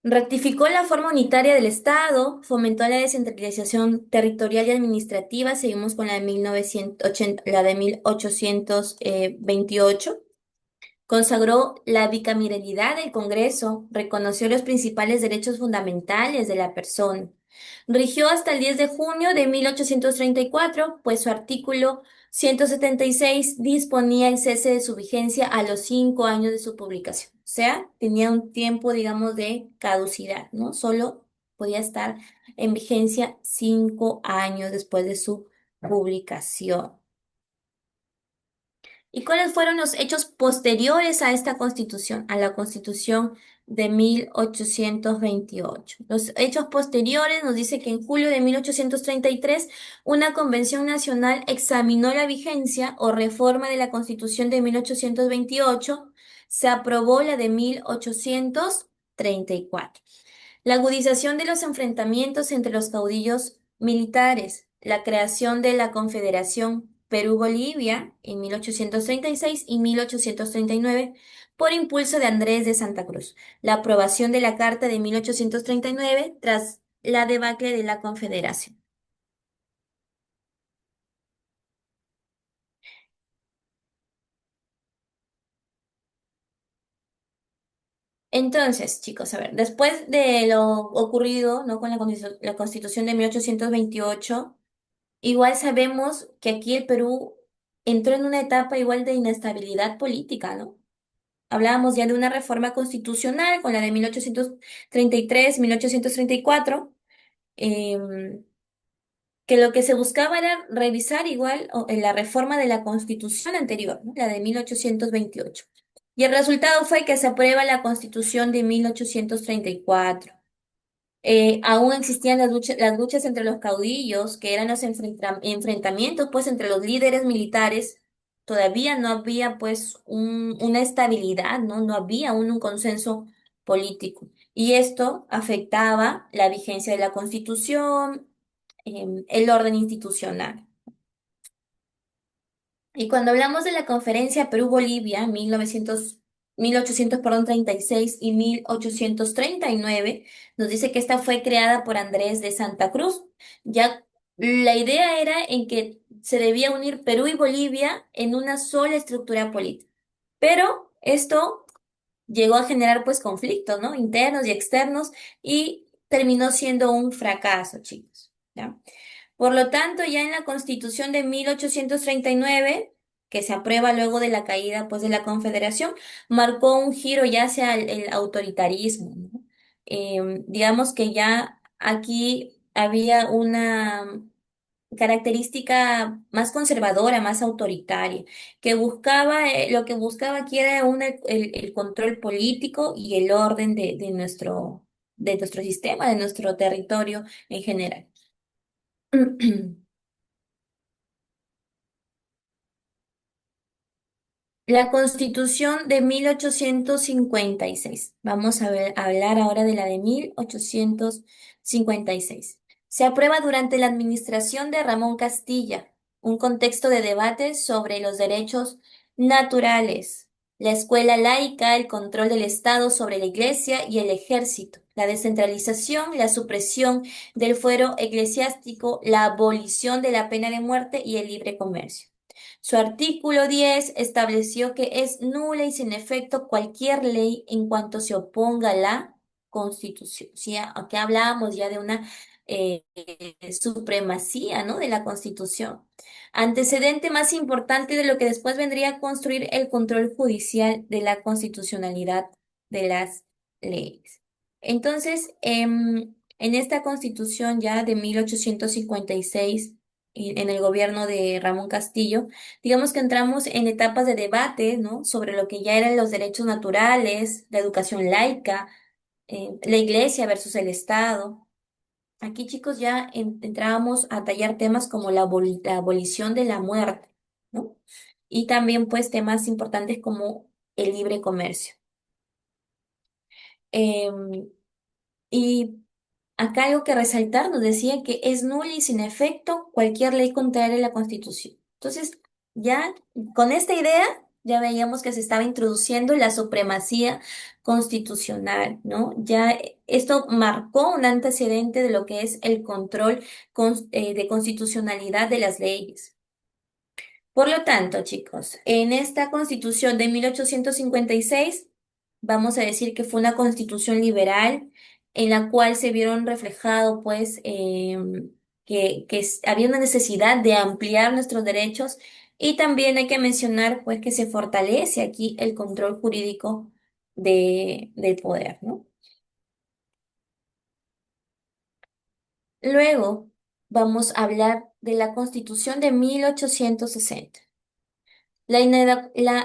Rectificó la forma unitaria del Estado, fomentó la descentralización territorial y administrativa, seguimos con la de 1980, la de 1828. Consagró la bicameralidad del Congreso, reconoció los principales derechos fundamentales de la persona. Rigió hasta el 10 de junio de 1834, pues su artículo 176 disponía el cese de su vigencia a los 5 años de su publicación. O sea, tenía un tiempo, digamos, de caducidad, ¿no? Solo podía estar en vigencia 5 años después de su publicación. ¿Y cuáles fueron los hechos posteriores a esta constitución, a la constitución de 1828? Los hechos posteriores nos dice que en julio de 1833 una convención nacional examinó la vigencia o reforma de la constitución de 1828, se aprobó la de 1834. La agudización de los enfrentamientos entre los caudillos militares, la creación de la Confederación Perú-Bolivia en 1836 y 1839 por impulso de Andrés de Santa Cruz, la aprobación de la Carta de 1839 tras la debacle de la Confederación. Entonces, chicos, a ver, después de lo ocurrido, ¿no? Con la Constitución de 1828, igual sabemos que aquí el Perú entró en una etapa igual de inestabilidad política, ¿no? Hablábamos ya de una reforma constitucional con la de 1833, 1834, em, que lo que se buscaba era revisar igual la reforma de la constitución anterior, ¿no? La de 1828. Y el resultado fue que se aprueba la constitución de 1834. Aún existían las luchas entre los caudillos, que eran los enfrentamientos pues entre los líderes militares. Todavía no había pues una estabilidad, ¿no? No había aún un consenso político. Y esto afectaba la vigencia de la Constitución, el orden institucional. Y cuando hablamos de la conferencia Perú-Bolivia, 1836 y 1839, nos dice que esta fue creada por Andrés de Santa Cruz. Ya la idea era en que se debía unir Perú y Bolivia en una sola estructura política. Pero esto llegó a generar pues conflictos, ¿no? Internos y externos y terminó siendo un fracaso, chicos. ¿Ya? Por lo tanto, ya en la Constitución de 1839, que se aprueba luego de la caída pues, de la Confederación, marcó un giro ya hacia el autoritarismo, ¿no? Digamos que ya aquí había una característica más conservadora, más autoritaria, que buscaba, lo que buscaba aquí era el control político y el orden de nuestro sistema, de nuestro territorio en general. La Constitución de 1856. Vamos a hablar ahora de la de 1856. Se aprueba durante la administración de Ramón Castilla, un contexto de debate sobre los derechos naturales, la escuela laica, el control del Estado sobre la Iglesia y el ejército, la descentralización, la supresión del fuero eclesiástico, la abolición de la pena de muerte y el libre comercio. Su artículo 10 estableció que es nula y sin efecto cualquier ley en cuanto se oponga a la Constitución. Sí, aquí hablábamos ya de una supremacía, ¿no? De la Constitución. Antecedente más importante de lo que después vendría a construir el control judicial de la constitucionalidad de las leyes. Entonces, en esta Constitución ya de 1856, en el gobierno de Ramón Castillo, digamos que entramos en etapas de debate, ¿no? Sobre lo que ya eran los derechos naturales, la educación laica, la iglesia versus el Estado. Aquí, chicos, ya entrábamos a tallar temas como la abolición de la muerte, ¿no? Y también, pues, temas importantes como el libre comercio. Em, y acá algo que resaltar nos decía que es nula y sin efecto cualquier ley contraria a la Constitución. Entonces, ya con esta idea, ya veíamos que se estaba introduciendo la supremacía constitucional, ¿no? Ya esto marcó un antecedente de lo que es el control de constitucionalidad de las leyes. Por lo tanto, chicos, en esta Constitución de 1856, vamos a decir que fue una constitución liberal en la cual se vieron reflejado, pues, había una necesidad de ampliar nuestros derechos y también hay que mencionar, pues, que se fortalece aquí el control jurídico del poder, ¿no? Luego, vamos a hablar de la Constitución de 1860. La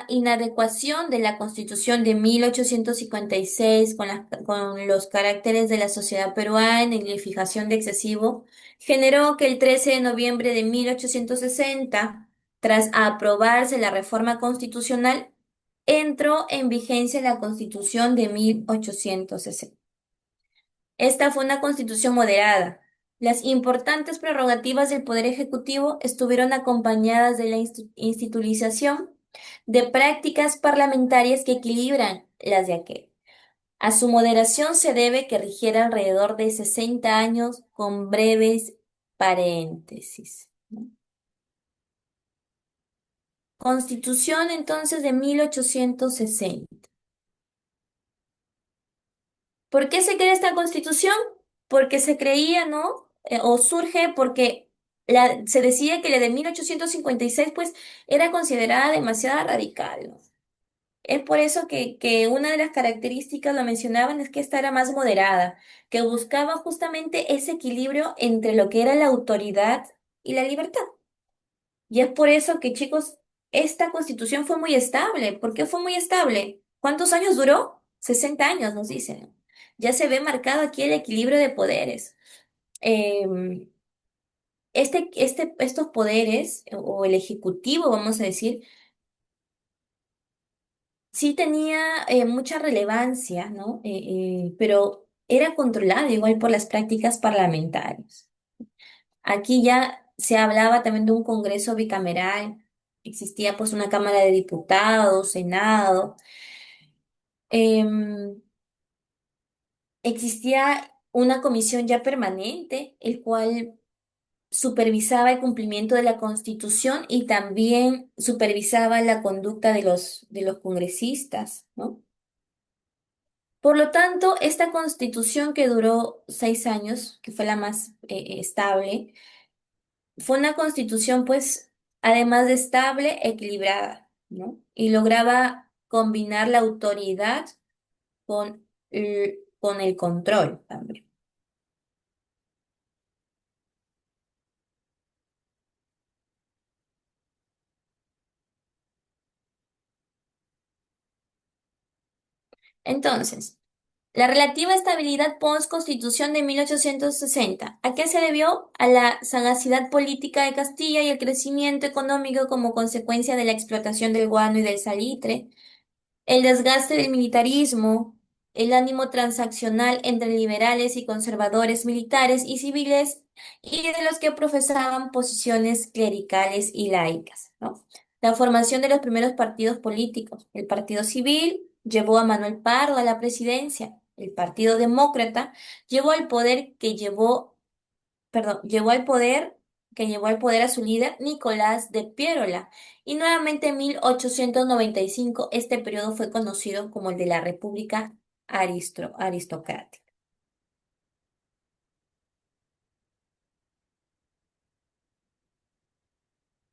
inadecuación de la Constitución de 1856 con los caracteres de la sociedad peruana y la fijación de excesivo generó que el 13 de noviembre de 1860, tras aprobarse la reforma constitucional, entró en vigencia la Constitución de 1860. Esta fue una constitución moderada. Las importantes prerrogativas del Poder Ejecutivo estuvieron acompañadas de la institucionalización de prácticas parlamentarias que equilibran las de aquel. A su moderación se debe que rigiera alrededor de 60 años con breves paréntesis, ¿no? Constitución entonces de 1860. ¿Por qué se crea esta constitución? Porque se creía, ¿no? O surge porque se decía que la de 1856 pues era considerada demasiado radical, ¿no? Es por eso que una de las características, lo mencionaban, es que esta era más moderada, que buscaba justamente ese equilibrio entre lo que era la autoridad y la libertad. Y es por eso que, chicos, esta constitución fue muy estable. ¿Por qué fue muy estable? ¿Cuántos años duró? 60 años, nos dicen. Ya se ve marcado aquí el equilibrio de poderes. Em, estos poderes, o el ejecutivo, vamos a decir, sí tenía mucha relevancia, ¿no? Pero era controlado igual por las prácticas parlamentarias. Aquí ya se hablaba también de un Congreso bicameral, existía pues una Cámara de Diputados, Senado, em, existía una comisión ya permanente, el cual supervisaba el cumplimiento de la Constitución y también supervisaba la conducta de los congresistas, ¿no? Por lo tanto, esta Constitución que duró 6 años, que fue la más estable, fue una constitución, pues, además de estable, equilibrada, ¿no? Y lograba combinar la autoridad con el control también. Entonces, la relativa estabilidad post-constitución de 1860, ¿a qué se debió? A la sagacidad política de Castilla y el crecimiento económico como consecuencia de la explotación del guano y del salitre, el desgaste del militarismo, el ánimo transaccional entre liberales y conservadores militares y civiles, y de los que profesaban posiciones clericales y laicas, ¿no? La formación de los primeros partidos políticos. El Partido Civil llevó a Manuel Pardo a la presidencia. El Partido Demócrata llevó al poder que llevó, perdón, llevó al poder a su líder Nicolás de Piérola. Y nuevamente en 1895 este periodo fue conocido como el de la República Aristocrática.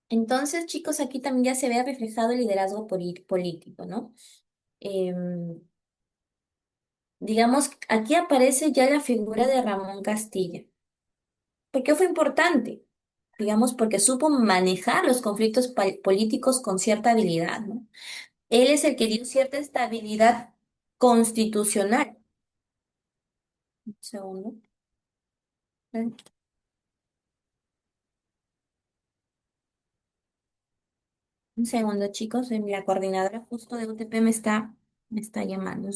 Entonces, chicos, aquí también ya se ve reflejado el liderazgo político, ¿no? Em, digamos, aquí aparece ya la figura de Ramón Castilla. ¿Por qué fue importante? Digamos, porque supo manejar los conflictos políticos con cierta habilidad, ¿no? Él es el que dio cierta estabilidad constitucional. Un segundo. Un segundo, chicos. La coordinadora justo de UTP me está llamando.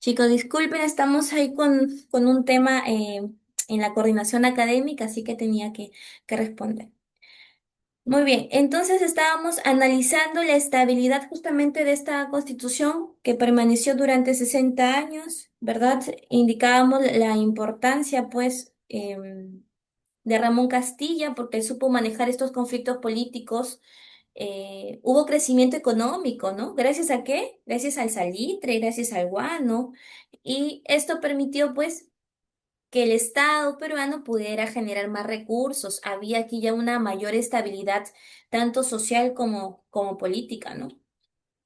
Chicos, disculpen, estamos ahí con un tema en la coordinación académica, así que tenía que responder. Muy bien, entonces estábamos analizando la estabilidad justamente de esta constitución que permaneció durante 60 años, ¿verdad? Indicábamos la importancia, pues, de Ramón Castilla porque supo manejar estos conflictos políticos. Hubo crecimiento económico, ¿no? ¿Gracias a qué? Gracias al salitre, gracias al guano. Y esto permitió, pues, que el Estado peruano pudiera generar más recursos. Había aquí ya una mayor estabilidad, tanto social como política, ¿no?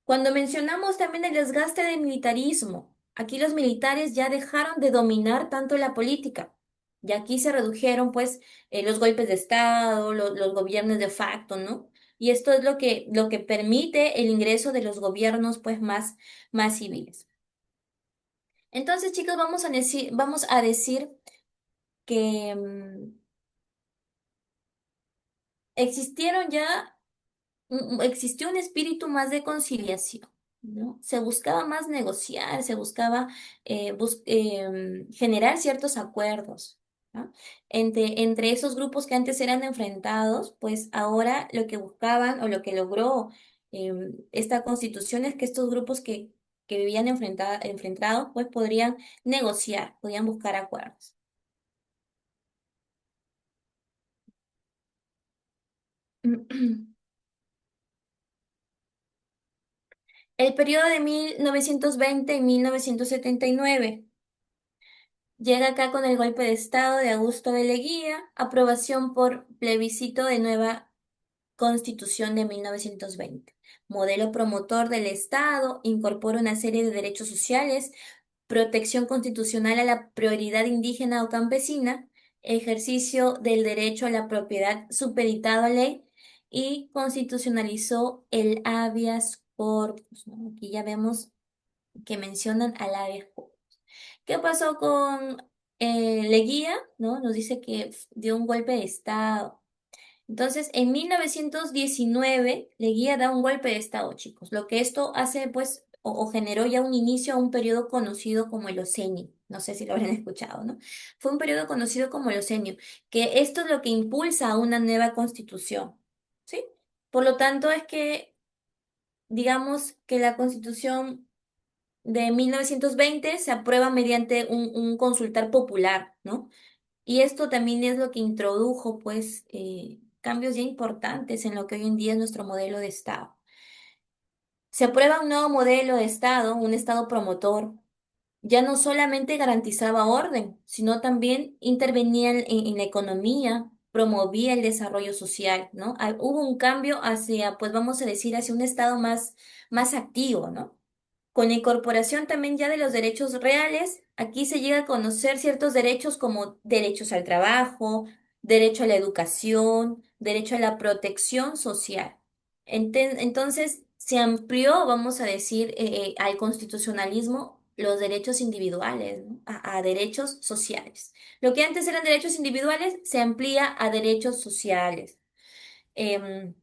Cuando mencionamos también el desgaste del militarismo, aquí los militares ya dejaron de dominar tanto la política. Y aquí se redujeron, pues, los golpes de Estado, los gobiernos de facto, ¿no? Y esto es lo que permite el ingreso de los gobiernos, pues, más civiles. Entonces, chicos, vamos a decir que existieron ya existió un espíritu más de conciliación, ¿no? Se buscaba más negociar, se buscaba generar ciertos acuerdos, ¿no? Entre esos grupos que antes eran enfrentados, pues ahora lo que buscaban o lo que logró esta constitución es que estos grupos que vivían enfrentados, pues podrían negociar, podían buscar acuerdos. El periodo de 1920 y 1979 llega acá con el golpe de Estado de Augusto de Leguía, aprobación por plebiscito de nueva Constitución de 1920. Modelo promotor del Estado, incorpora una serie de derechos sociales, protección constitucional a la prioridad indígena o campesina, ejercicio del derecho a la propiedad supeditado a ley y constitucionalizó el habeas corpus, ¿no? Aquí ya vemos que mencionan al habeas corpus. ¿Qué pasó con Leguía? ¿No? Nos dice que dio un golpe de Estado. Entonces, en 1919, Leguía da un golpe de Estado, chicos. Lo que esto hace, pues, o generó ya un inicio a un periodo conocido como el Osenio. No sé si lo habrán escuchado, ¿no? Fue un periodo conocido como el Osenio, que esto es lo que impulsa a una nueva constitución, ¿sí? Por lo tanto, es que, digamos que la constitución de 1920 se aprueba mediante un consultar popular, ¿no? Y esto también es lo que introdujo, pues, cambios ya importantes en lo que hoy en día es nuestro modelo de Estado. Se aprueba un nuevo modelo de Estado, un Estado promotor. Ya no solamente garantizaba orden, sino también intervenía en la economía, promovía el desarrollo social, ¿no? Hubo un cambio hacia, pues vamos a decir, hacia un Estado más activo, ¿no? Con la incorporación también ya de los derechos reales, aquí se llega a conocer ciertos derechos como derechos al trabajo, derecho a la educación, derecho a la protección social. Entonces, se amplió, vamos a decir, al constitucionalismo los derechos individuales, ¿no? A derechos sociales. Lo que antes eran derechos individuales se amplía a derechos sociales. Em,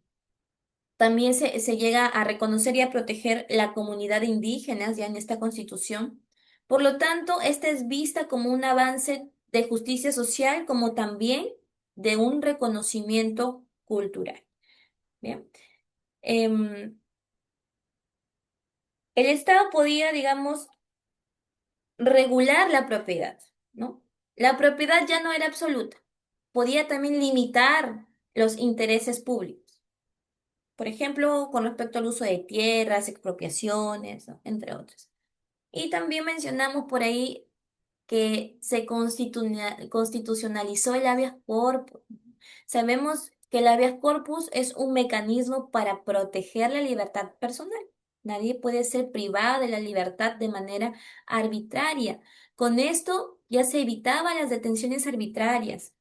También se llega a reconocer y a proteger la comunidad de indígenas ya en esta constitución. Por lo tanto, esta es vista como un avance de justicia social, como también de un reconocimiento cultural. Bien. Em, el Estado podía, digamos, regular la propiedad, ¿no? La propiedad ya no era absoluta. Podía también limitar los intereses públicos. Por ejemplo, con respecto al uso de tierras, expropiaciones, ¿no? Entre otros. Y también mencionamos por ahí que se constitucionalizó el habeas corpus. Sabemos que el habeas corpus es un mecanismo para proteger la libertad personal. Nadie puede ser privado de la libertad de manera arbitraria. Con esto ya se evitaban las detenciones arbitrarias.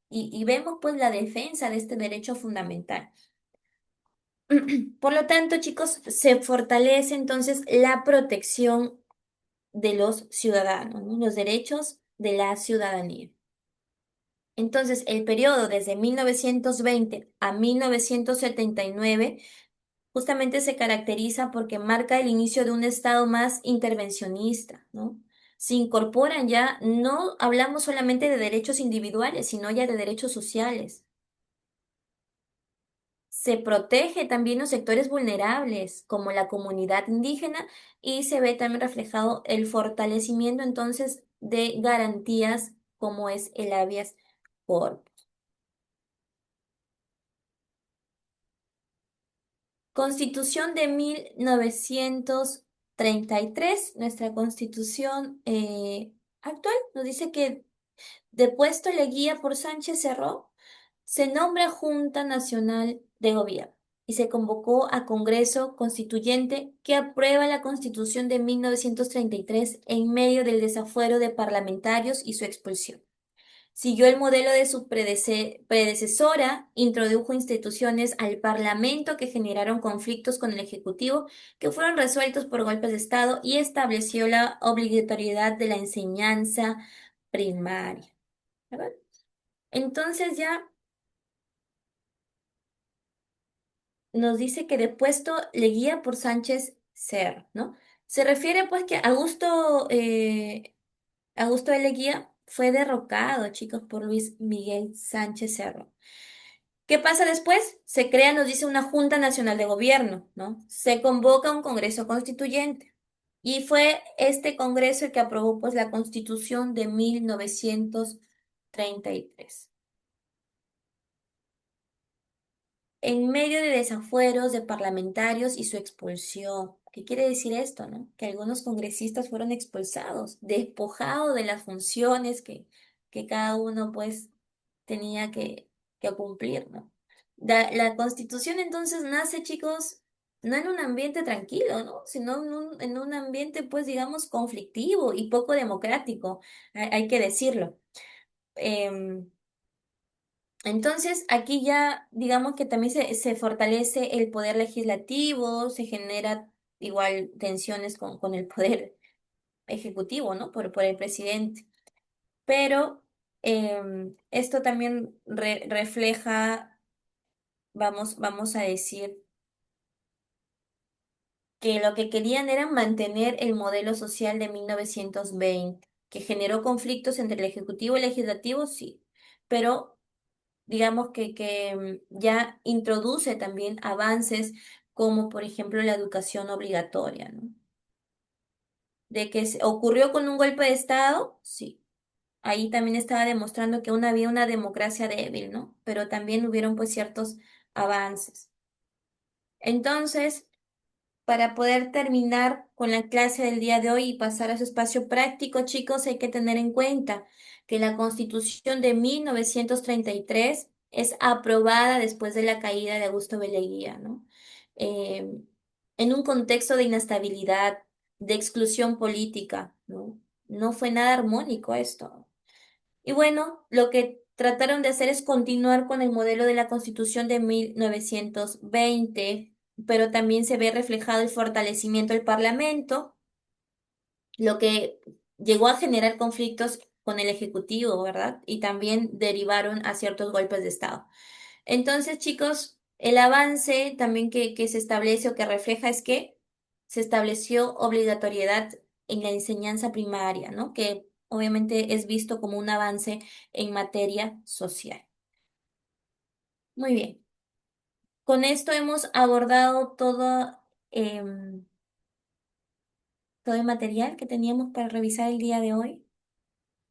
Y vemos pues la defensa de este derecho fundamental. Por lo tanto, chicos, se fortalece entonces la protección de los ciudadanos, ¿no? Los derechos de la ciudadanía. Entonces, el periodo desde 1920 a 1979 justamente se caracteriza porque marca el inicio de un Estado más intervencionista, ¿no? Se incorporan ya, no hablamos solamente de derechos individuales, sino ya de derechos sociales. Se protege también los sectores vulnerables, como la comunidad indígena, y se ve también reflejado el fortalecimiento entonces de garantías como es el habeas corpus. Constitución de 1933, nuestra constitución actual, nos dice que depuesto Leguía por Sánchez Cerró, se nombra Junta Nacional de Gobierno y se convocó a Congreso Constituyente que aprueba la Constitución de 1933 en medio del desafuero de parlamentarios y su expulsión. Siguió el modelo de su predecesora, introdujo instituciones al Parlamento que generaron conflictos con el Ejecutivo que fueron resueltos por golpes de Estado y estableció la obligatoriedad de la enseñanza primaria. ¿Verdad? Entonces ya nos dice que depuesto Leguía por Sánchez Cerro, ¿no? Se refiere pues que Augusto de Leguía fue derrocado, chicos, por Luis Miguel Sánchez Cerro. ¿Qué pasa después? Se crea, nos dice, una Junta Nacional de Gobierno, ¿no? Se convoca un Congreso Constituyente. Y fue este Congreso el que aprobó pues la Constitución de 1933. En medio de desafueros de parlamentarios y su expulsión. ¿Qué quiere decir esto, no? Que algunos congresistas fueron expulsados, despojados de las funciones que cada uno pues tenía que cumplir, ¿no? La Constitución entonces nace, chicos, no en un ambiente tranquilo, ¿no? Sino en un ambiente pues digamos conflictivo y poco democrático, hay que decirlo. Em, entonces, aquí ya digamos que también se fortalece el poder legislativo, se genera igual tensiones con el poder ejecutivo, ¿no? Por el presidente. Pero esto también refleja, vamos a decir, que lo que querían era mantener el modelo social de 1920, que generó conflictos entre el Ejecutivo y el Legislativo, sí, pero digamos que ya introduce también avances como por ejemplo la educación obligatoria, ¿no? De que ocurrió con un golpe de Estado, sí. Ahí también estaba demostrando que aún había una democracia débil, ¿no? Pero también hubieron pues ciertos avances. Entonces, para poder terminar con la clase del día de hoy y pasar a su espacio práctico, chicos, hay que tener en cuenta que la Constitución de 1933 es aprobada después de la caída de Augusto B. Leguía, ¿no? Eh, en un contexto de inestabilidad, de exclusión política, ¿no? No fue nada armónico esto. Y bueno, lo que trataron de hacer es continuar con el modelo de la Constitución de 1920, pero también se ve reflejado el fortalecimiento del Parlamento, lo que llegó a generar conflictos con el Ejecutivo, ¿verdad? Y también derivaron a ciertos golpes de Estado. Entonces, chicos, el avance también que se establece o que refleja es que se estableció obligatoriedad en la enseñanza primaria, ¿no? Que obviamente es visto como un avance en materia social. Muy bien. Con esto hemos abordado todo el material que teníamos para revisar el día de hoy.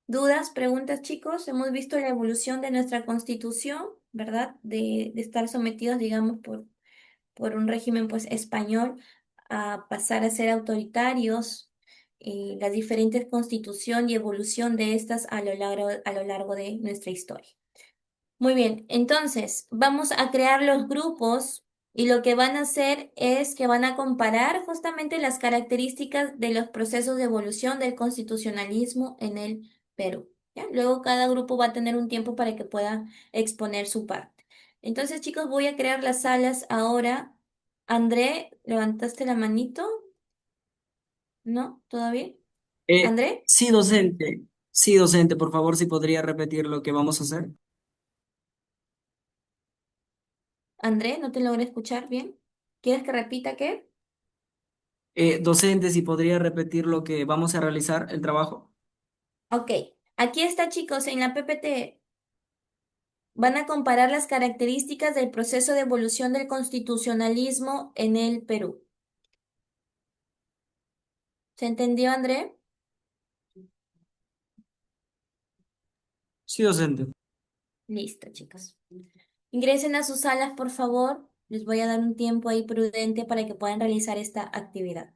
¿Dudas, preguntas, chicos? Hemos visto la evolución de nuestra constitución, ¿verdad? De estar sometidos, digamos, por un régimen pues español a pasar a ser autoritarios, la diferente constitución y evolución de estas a lo largo de nuestra historia. Muy bien, entonces vamos a crear los grupos y lo que van a hacer es que van a comparar justamente las características de los procesos de evolución del constitucionalismo en el Perú. ¿Ya? Luego cada grupo va a tener un tiempo para que pueda exponer su parte. Entonces, chicos, voy a crear las salas ahora. André, ¿levantaste la manito? ¿No? ¿Todavía? ¿André? Sí, docente. Sí, docente, por favor, si podría repetir lo que vamos a hacer. ¿André? ¿No te logré escuchar bien? ¿Quieres que repita qué? Docente, si podría repetir lo que vamos a realizar, el trabajo. Ok, aquí está, chicos, en la PPT. Van a comparar las características del proceso de evolución del constitucionalismo en el Perú. ¿Se entendió, André? Sí, docente. Listo, chicos. Ingresen a sus salas, por favor. Les voy a dar un tiempo ahí prudente para que puedan realizar esta actividad.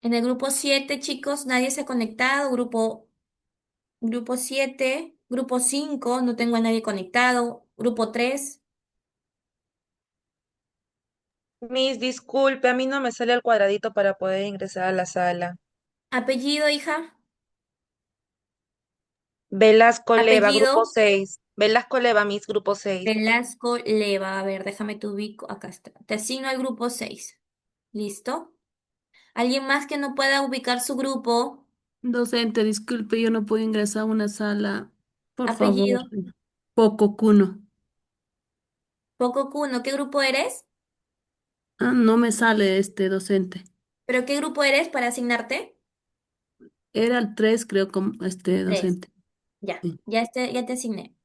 En el grupo 7, chicos, nadie se ha conectado. Grupo 7, grupo 5, no tengo a nadie conectado. Grupo 3, Miss, disculpe, a mí no me sale el cuadradito para poder ingresar a la sala. apellido, hija, Velasco Leva, grupo apellido, 6. Velasco Leva, Miss, grupo 6. Velasco Leva. A ver, déjame te ubico. Acá está. Te asigno al grupo 6. ¿Listo? ¿Alguien más que no pueda ubicar su grupo? Docente, disculpe, yo no puedo ingresar a una sala. Por favor. Apellido, Poco Cuno. Poco Cuno. ¿Qué grupo eres? Ah, no me sale este docente. ¿Pero qué grupo eres para asignarte? Era el 3, creo, como este 3. docente. Ya, Sí. ya te asigné.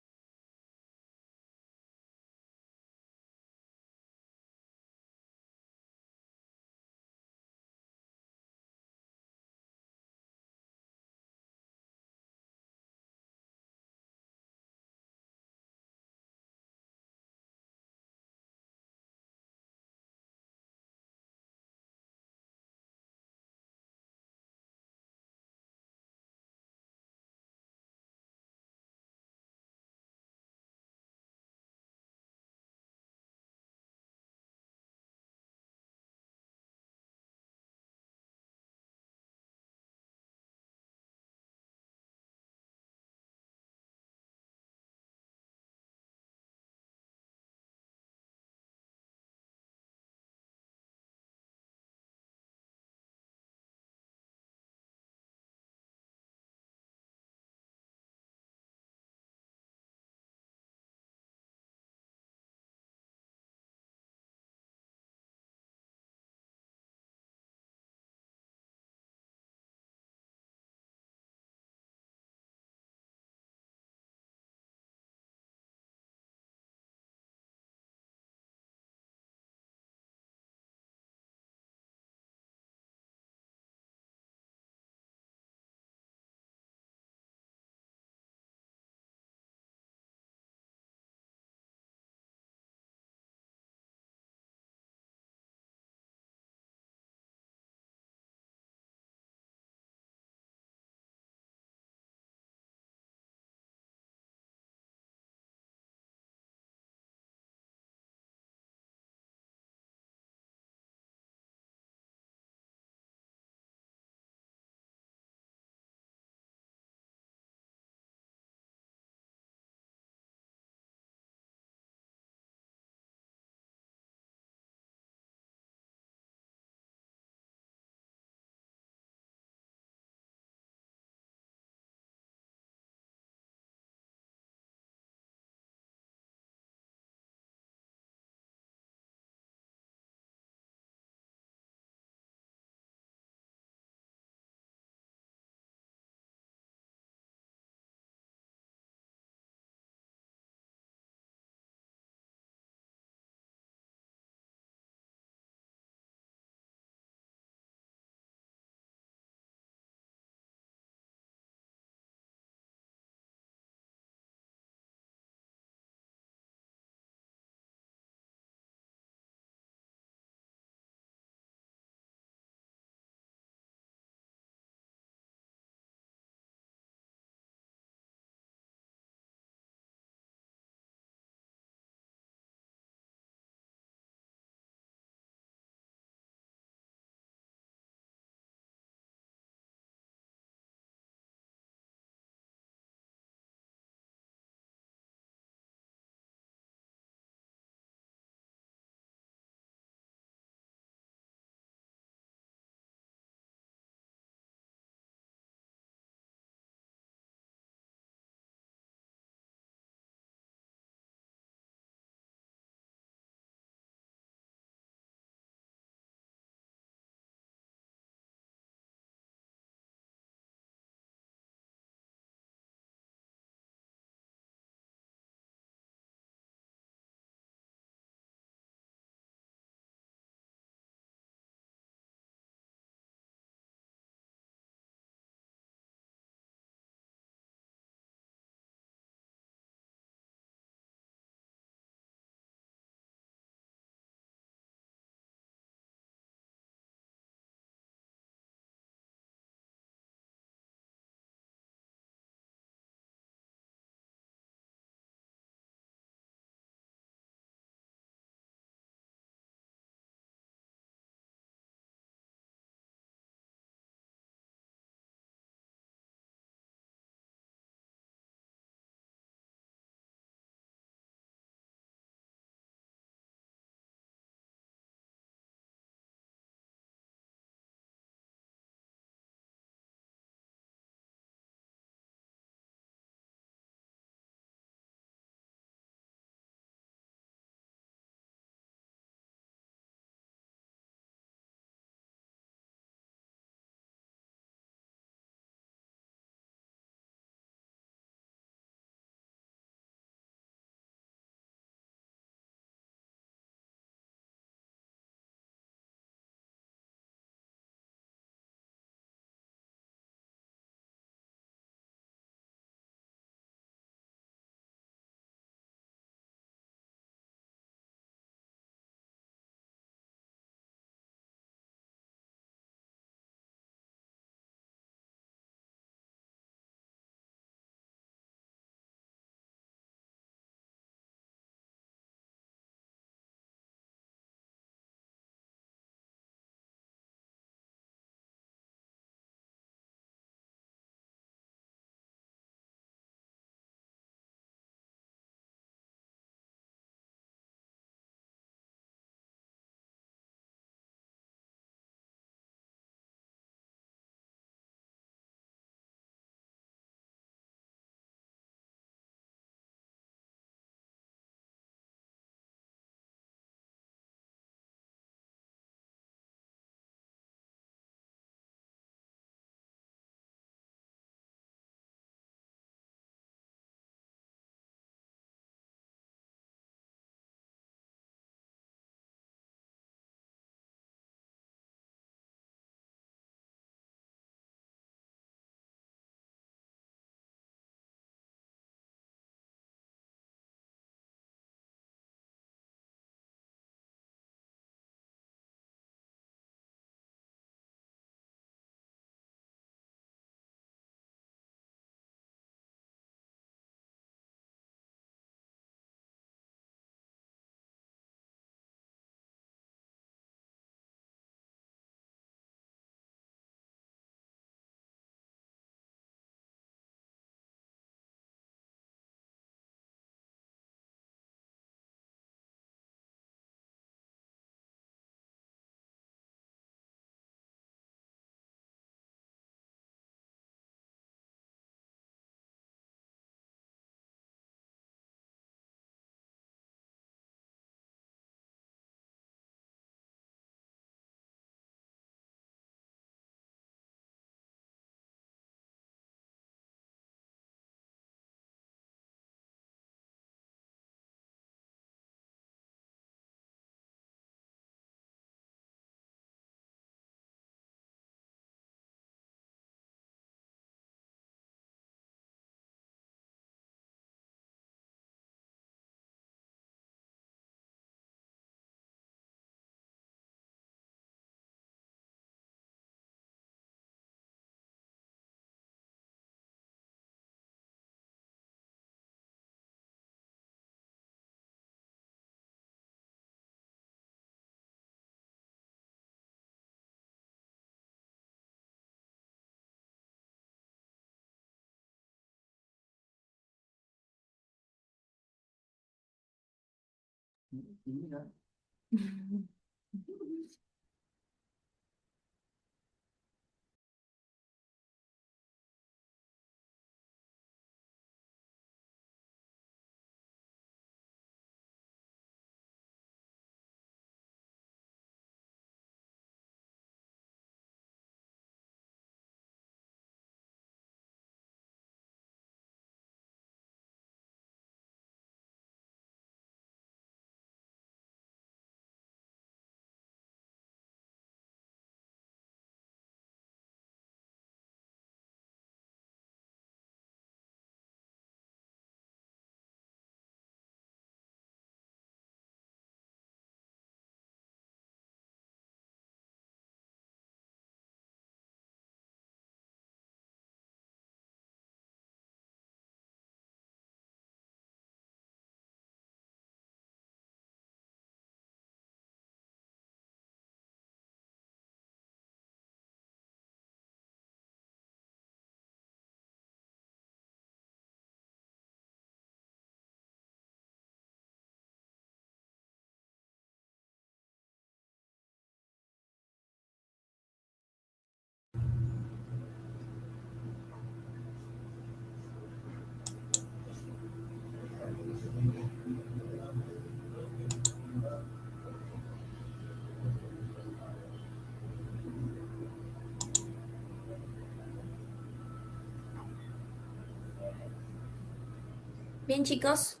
Bien, chicos,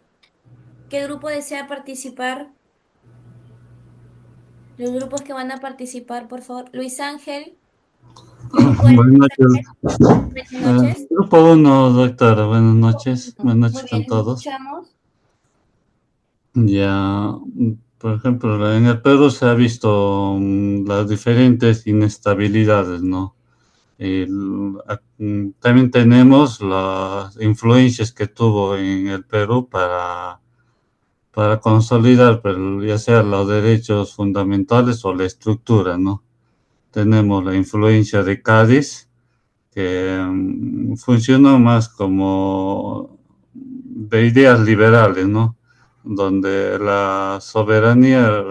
¿qué grupo desea participar? Los grupos que van a participar, por favor. Luis Ángel, ¿qué grupo eres, Buenas Luis noches. Ángel? Buenas noches. Grupo 1, doctora. Buenas noches. Buenas Muy noches bien, a les todos. escuchamos. Ya, por ejemplo, en el Perú se ha visto las diferentes inestabilidades, ¿no? También tenemos las influencias que tuvo en el Perú para consolidar, pero ya sea los derechos fundamentales o la estructura, ¿no? Tenemos la influencia de Cádiz, que funcionó más como de ideas liberales, ¿no? Donde la soberanía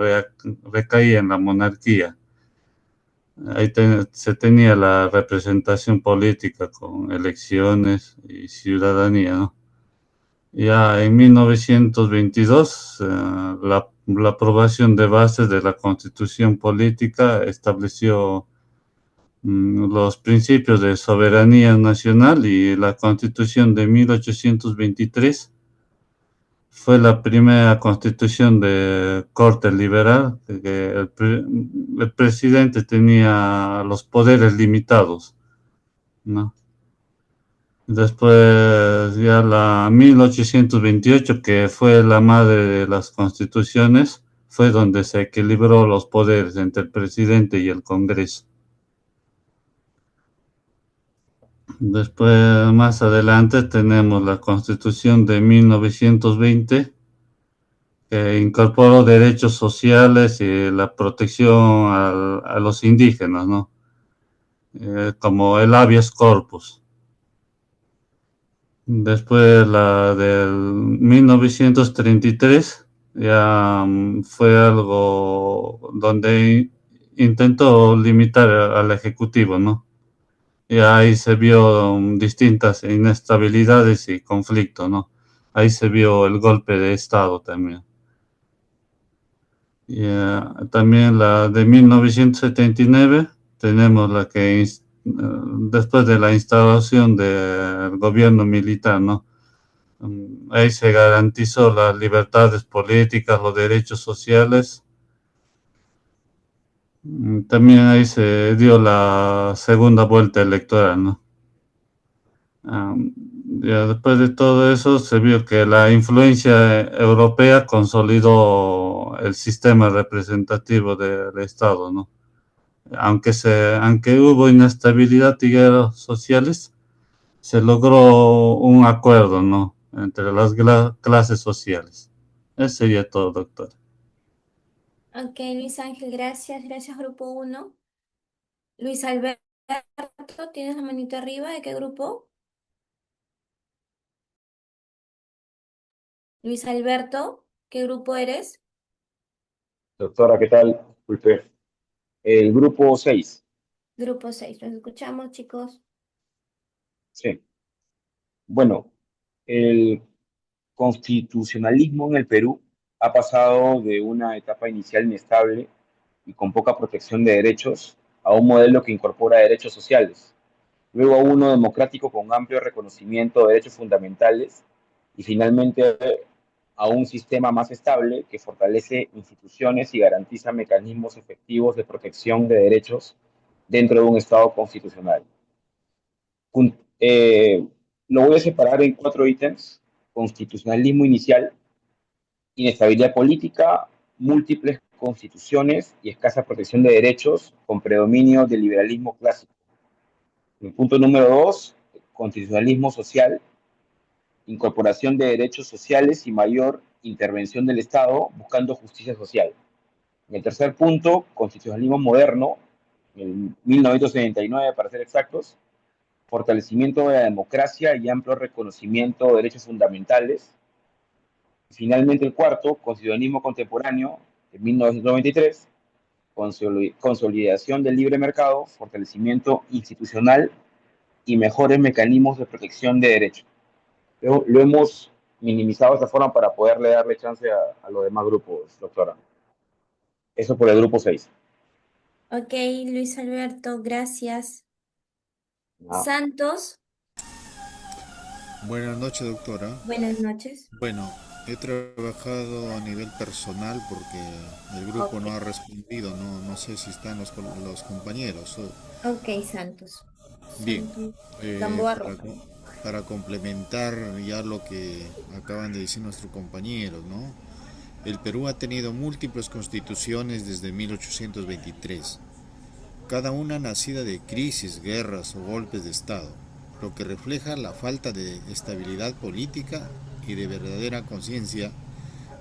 recaía en la monarquía. Ahí se tenía la representación política con elecciones y ciudadanía, ¿no? Ya en 1922, la aprobación de bases de la Constitución Política estableció los principios de soberanía nacional, y la Constitución de 1823 fue la primera constitución de corte liberal, que el presidente tenía los poderes limitados, ¿no? Después ya la 1828, que fue la madre de las constituciones, fue donde se equilibró los poderes entre el presidente y el Congreso. Después, más adelante, tenemos la Constitución de 1920, que incorporó derechos sociales y la protección a los indígenas, ¿no? Como el habeas corpus. Después la del 1933 ya fue algo donde intentó limitar al Ejecutivo, ¿no? Y ahí se vio distintas inestabilidades y conflictos, ¿no? Ahí se vio el golpe de Estado también. Y, también la de 1979, tenemos la que después de la instalación del gobierno militar, ¿no? Ahí se garantizó las libertades políticas, los derechos sociales. También ahí se dio la segunda vuelta electoral, ¿no? Ya después de todo eso se vio que la influencia europea consolidó el sistema representativo del Estado, ¿no? Aunque hubo inestabilidad y guerras sociales, se logró un acuerdo, ¿no? Entre las clases sociales. Eso sería todo, doctor. Ok, Luis Ángel, gracias. Gracias, grupo uno. Luis Alberto, ¿tienes la manito arriba? ¿De qué grupo? Luis Alberto, ¿qué grupo eres? Doctora, ¿qué tal? Disculpe. El grupo 6. Grupo 6, los escuchamos, chicos. Sí. Bueno, el constitucionalismo en el Perú ha pasado de una etapa inicial inestable y con poca protección de derechos a un modelo que incorpora derechos sociales, luego a uno democrático con amplio reconocimiento de derechos fundamentales y finalmente a un sistema más estable que fortalece instituciones y garantiza mecanismos efectivos de protección de derechos dentro de un Estado constitucional. Eh, lo voy a separar en 4 ítems: constitucionalismo inicial, inestabilidad política, múltiples constituciones y escasa protección de derechos con predominio del liberalismo clásico. El punto número 2, constitucionalismo social, incorporación de derechos sociales y mayor intervención del Estado buscando justicia social. En el tercer punto, constitucionalismo moderno, en 1979 para ser exactos, fortalecimiento de la democracia y amplio reconocimiento de derechos fundamentales. Finalmente, el cuarto, constitucionalismo contemporáneo, en 1993, consolidación del libre mercado, fortalecimiento institucional y mejores mecanismos de protección de derechos. Lo hemos minimizado de esta forma para poderle darle chance a los demás grupos, doctora. Eso por el grupo 6. Ok, Luis Alberto, gracias. Ah. Santos, Buenas noches, doctora. buenas noches. Bueno, he trabajado a nivel personal porque el grupo no ha respondido, no sé si están los compañeros. Ok, Santos. Bien, Santos. Gamboa para, Roja. para complementar ya lo que acaban de decir nuestros compañeros, ¿no? El Perú ha tenido múltiples constituciones desde 1823, cada una nacida de crisis, guerras o golpes de Estado, lo que refleja la falta de estabilidad política y de verdadera conciencia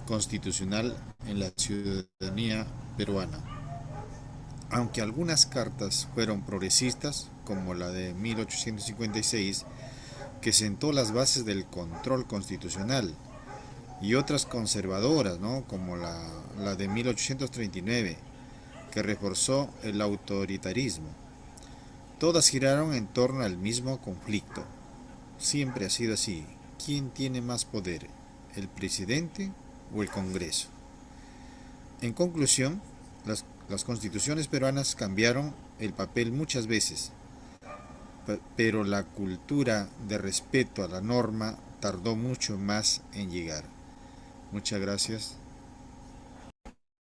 constitucional en la ciudadanía peruana. Aunque algunas cartas fueron progresistas, como la de 1856, que sentó las bases del control constitucional, y otras conservadoras, ¿no? Como la de 1839, que reforzó el autoritarismo. Todas giraron en torno al mismo conflicto. Siempre ha sido así. ¿Quién tiene más poder, el presidente o el Congreso? En conclusión, las constituciones peruanas cambiaron el papel muchas veces, pero la cultura de respeto a la norma tardó mucho más en llegar. Muchas gracias.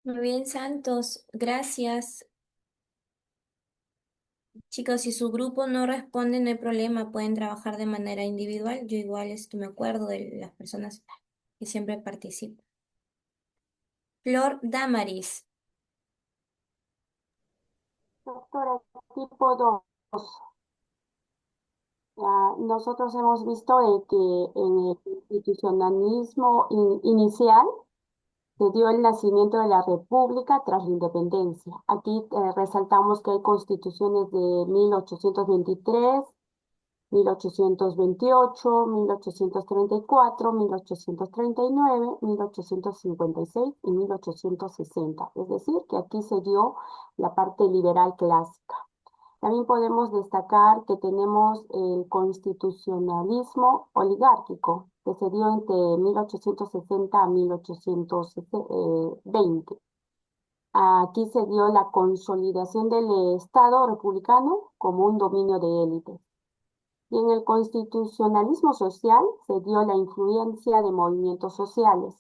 Muy bien, Santos, gracias. Chicos, si su grupo no responde, no hay problema, pueden trabajar de manera individual. Yo igual me acuerdo de las personas que siempre participan. Flor Damaris. Doctora, tipo 2. Nosotros hemos visto de que en el constitucionalismo inicial se dio el nacimiento de la República tras la independencia. Aquí resaltamos que hay constituciones de 1823, 1828, 1834, 1839, 1856 y 1860. Es decir, que aquí se dio la parte liberal clásica. También podemos destacar que tenemos el constitucionalismo oligárquico, que se dio entre 1860 a 1820. Aquí se dio la consolidación del Estado republicano como un dominio de élites. Y en el constitucionalismo social se dio la influencia de movimientos sociales.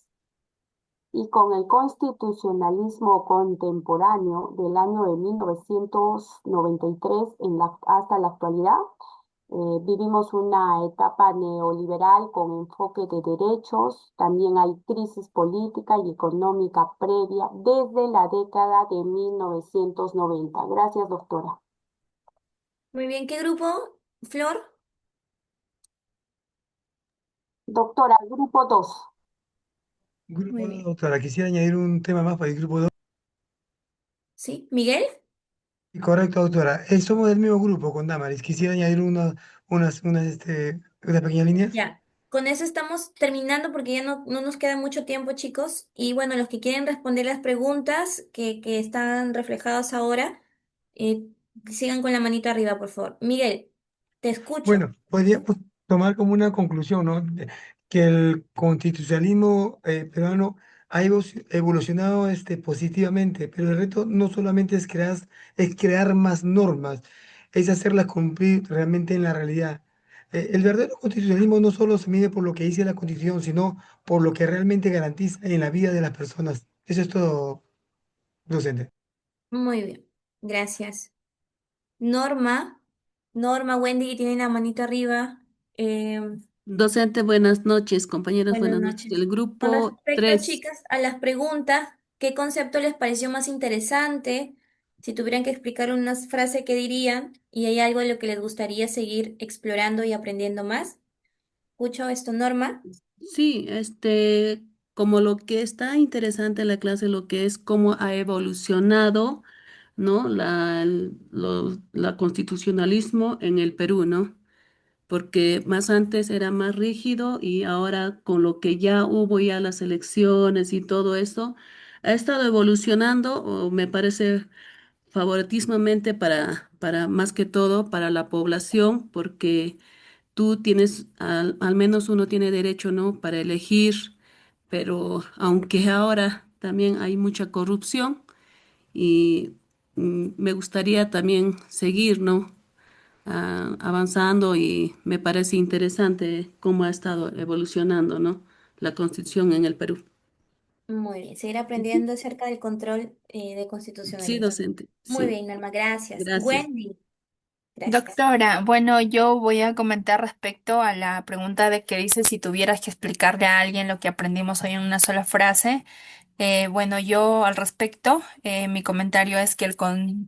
Y con el constitucionalismo contemporáneo del año de 1993 hasta la actualidad, vivimos una etapa neoliberal con enfoque de derechos. También hay crisis política y económica previa desde la década de 1990. Gracias, doctora. Muy bien, ¿qué grupo? Flor. Doctora, grupo 2. Grupo Muy 2, bien. doctora, quisiera añadir un tema más para el grupo 2. ¿Sí? ¿Miguel? Correcto, doctora. Somos del mismo grupo con Damaris. Quisiera añadir unas pequeñas líneas. Ya. con eso estamos terminando porque ya no nos queda mucho tiempo, chicos. Y bueno, los que quieren responder las preguntas que están reflejadas ahora, eh, sigan con la manito arriba, por favor. Miguel, te escucho. Bueno, podríamos tomar como una conclusión, ¿no? Que el constitucionalismo peruano ha evolucionado positivamente, pero el reto no solamente es crear más normas, es hacerlas cumplir realmente en la realidad. El verdadero constitucionalismo no solo se mide por lo que dice la Constitución, sino por lo que realmente garantiza en la vida de las personas. Eso es todo, docente. Muy bien, gracias. Norma, Norma, Wendy, que tiene la manito arriba. Docente, buenas noches, compañeros, Buenas buenas noches. noches. Del Con grupo respecto, 3. chicas, a las preguntas, ¿qué concepto les pareció más interesante? Si tuvieran que explicar una frase, ¿qué dirían? ¿Y hay algo en lo que les gustaría seguir explorando y aprendiendo más? Escucho esto, Norma. Sí, como lo que está interesante en la clase, lo que es cómo ha evolucionado, ¿no? La constitucionalismo en el Perú, ¿no? Porque más antes era más rígido y ahora con lo que ya hubo ya las elecciones y todo eso, ha estado evolucionando, o me parece favoritismamente para más que todo para la población, porque tú tienes, al menos uno tiene derecho, ¿no? Para elegir, pero aunque ahora también hay mucha corrupción y me gustaría también seguir, ¿no? Avanzando y me parece interesante cómo ha estado evolucionando, ¿no? La constitución en el Perú. Muy bien, seguir aprendiendo acerca del control de Sí, constitucionalismo. docente, Muy sí, bien, Norma, gracias. gracias. Wendy, gracias. Doctora, bueno, yo voy a comentar respecto a la pregunta de que dice si tuvieras que explicarle a alguien lo que aprendimos hoy en una sola frase. Bueno, yo al respecto, mi comentario es que el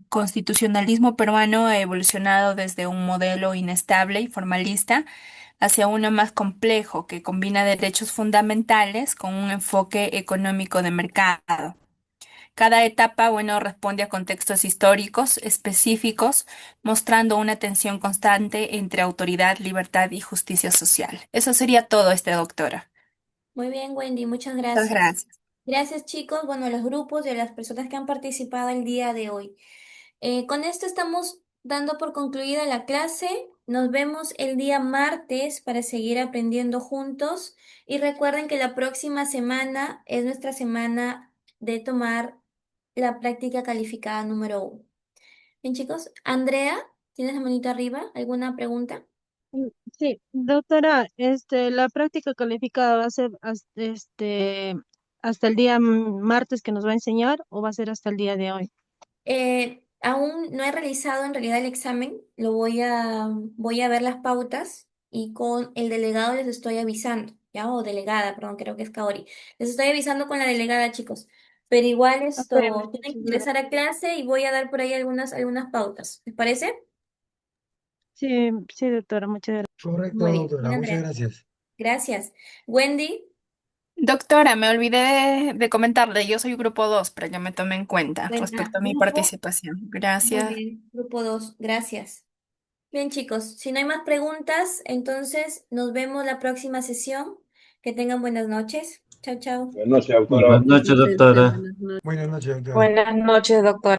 constitucionalismo peruano ha evolucionado desde un modelo inestable y formalista hacia uno más complejo que combina derechos fundamentales con un enfoque económico de mercado. Cada etapa, bueno, responde a contextos históricos específicos, mostrando una tensión constante entre autoridad, libertad y justicia social. Eso sería todo, doctora. Muy bien, Wendy, muchas Muchas gracias. gracias. Gracias, chicos, bueno, a los grupos y a las personas que han participado el día de hoy. Con esto estamos dando por concluida la clase. Nos vemos el día martes para seguir aprendiendo juntos. Y recuerden que la próxima semana es nuestra semana de tomar la práctica calificada número 1. Bien, chicos. Andrea, ¿tienes la manita arriba? ¿Alguna pregunta? Sí, doctora, la práctica calificada va a ser hasta el día martes que nos va a enseñar o va a ser hasta el día de hoy. Aún no he realizado en realidad el examen, voy a ver las pautas y con el delegado les estoy avisando, ¿ya? O delegada, perdón, creo que es Kaori. Les estoy avisando con la delegada, chicos. Pero igual Ok, esto, tienen muchas que gracias. ingresar a clase y voy a dar por ahí algunas pautas. ¿Les parece? Sí, sí, doctora, muchas gracias. Correcto, Muy bien, doctora. bien, Muchas Andrea. gracias. Gracias. Wendy, Doctora, me olvidé de comentarle, yo soy grupo 2, para que me tome en cuenta respecto a mi grupo, participación. muy Gracias. bien, grupo 2, gracias. Bien, chicos, si no hay más preguntas, entonces nos vemos la próxima sesión. Que tengan buenas noches. Chao, chao. Buenas noches, doctora. Buenas noches, Igualmente, doctora. buenas noches. Buenas noches, doctora. Buenas noches, doctor.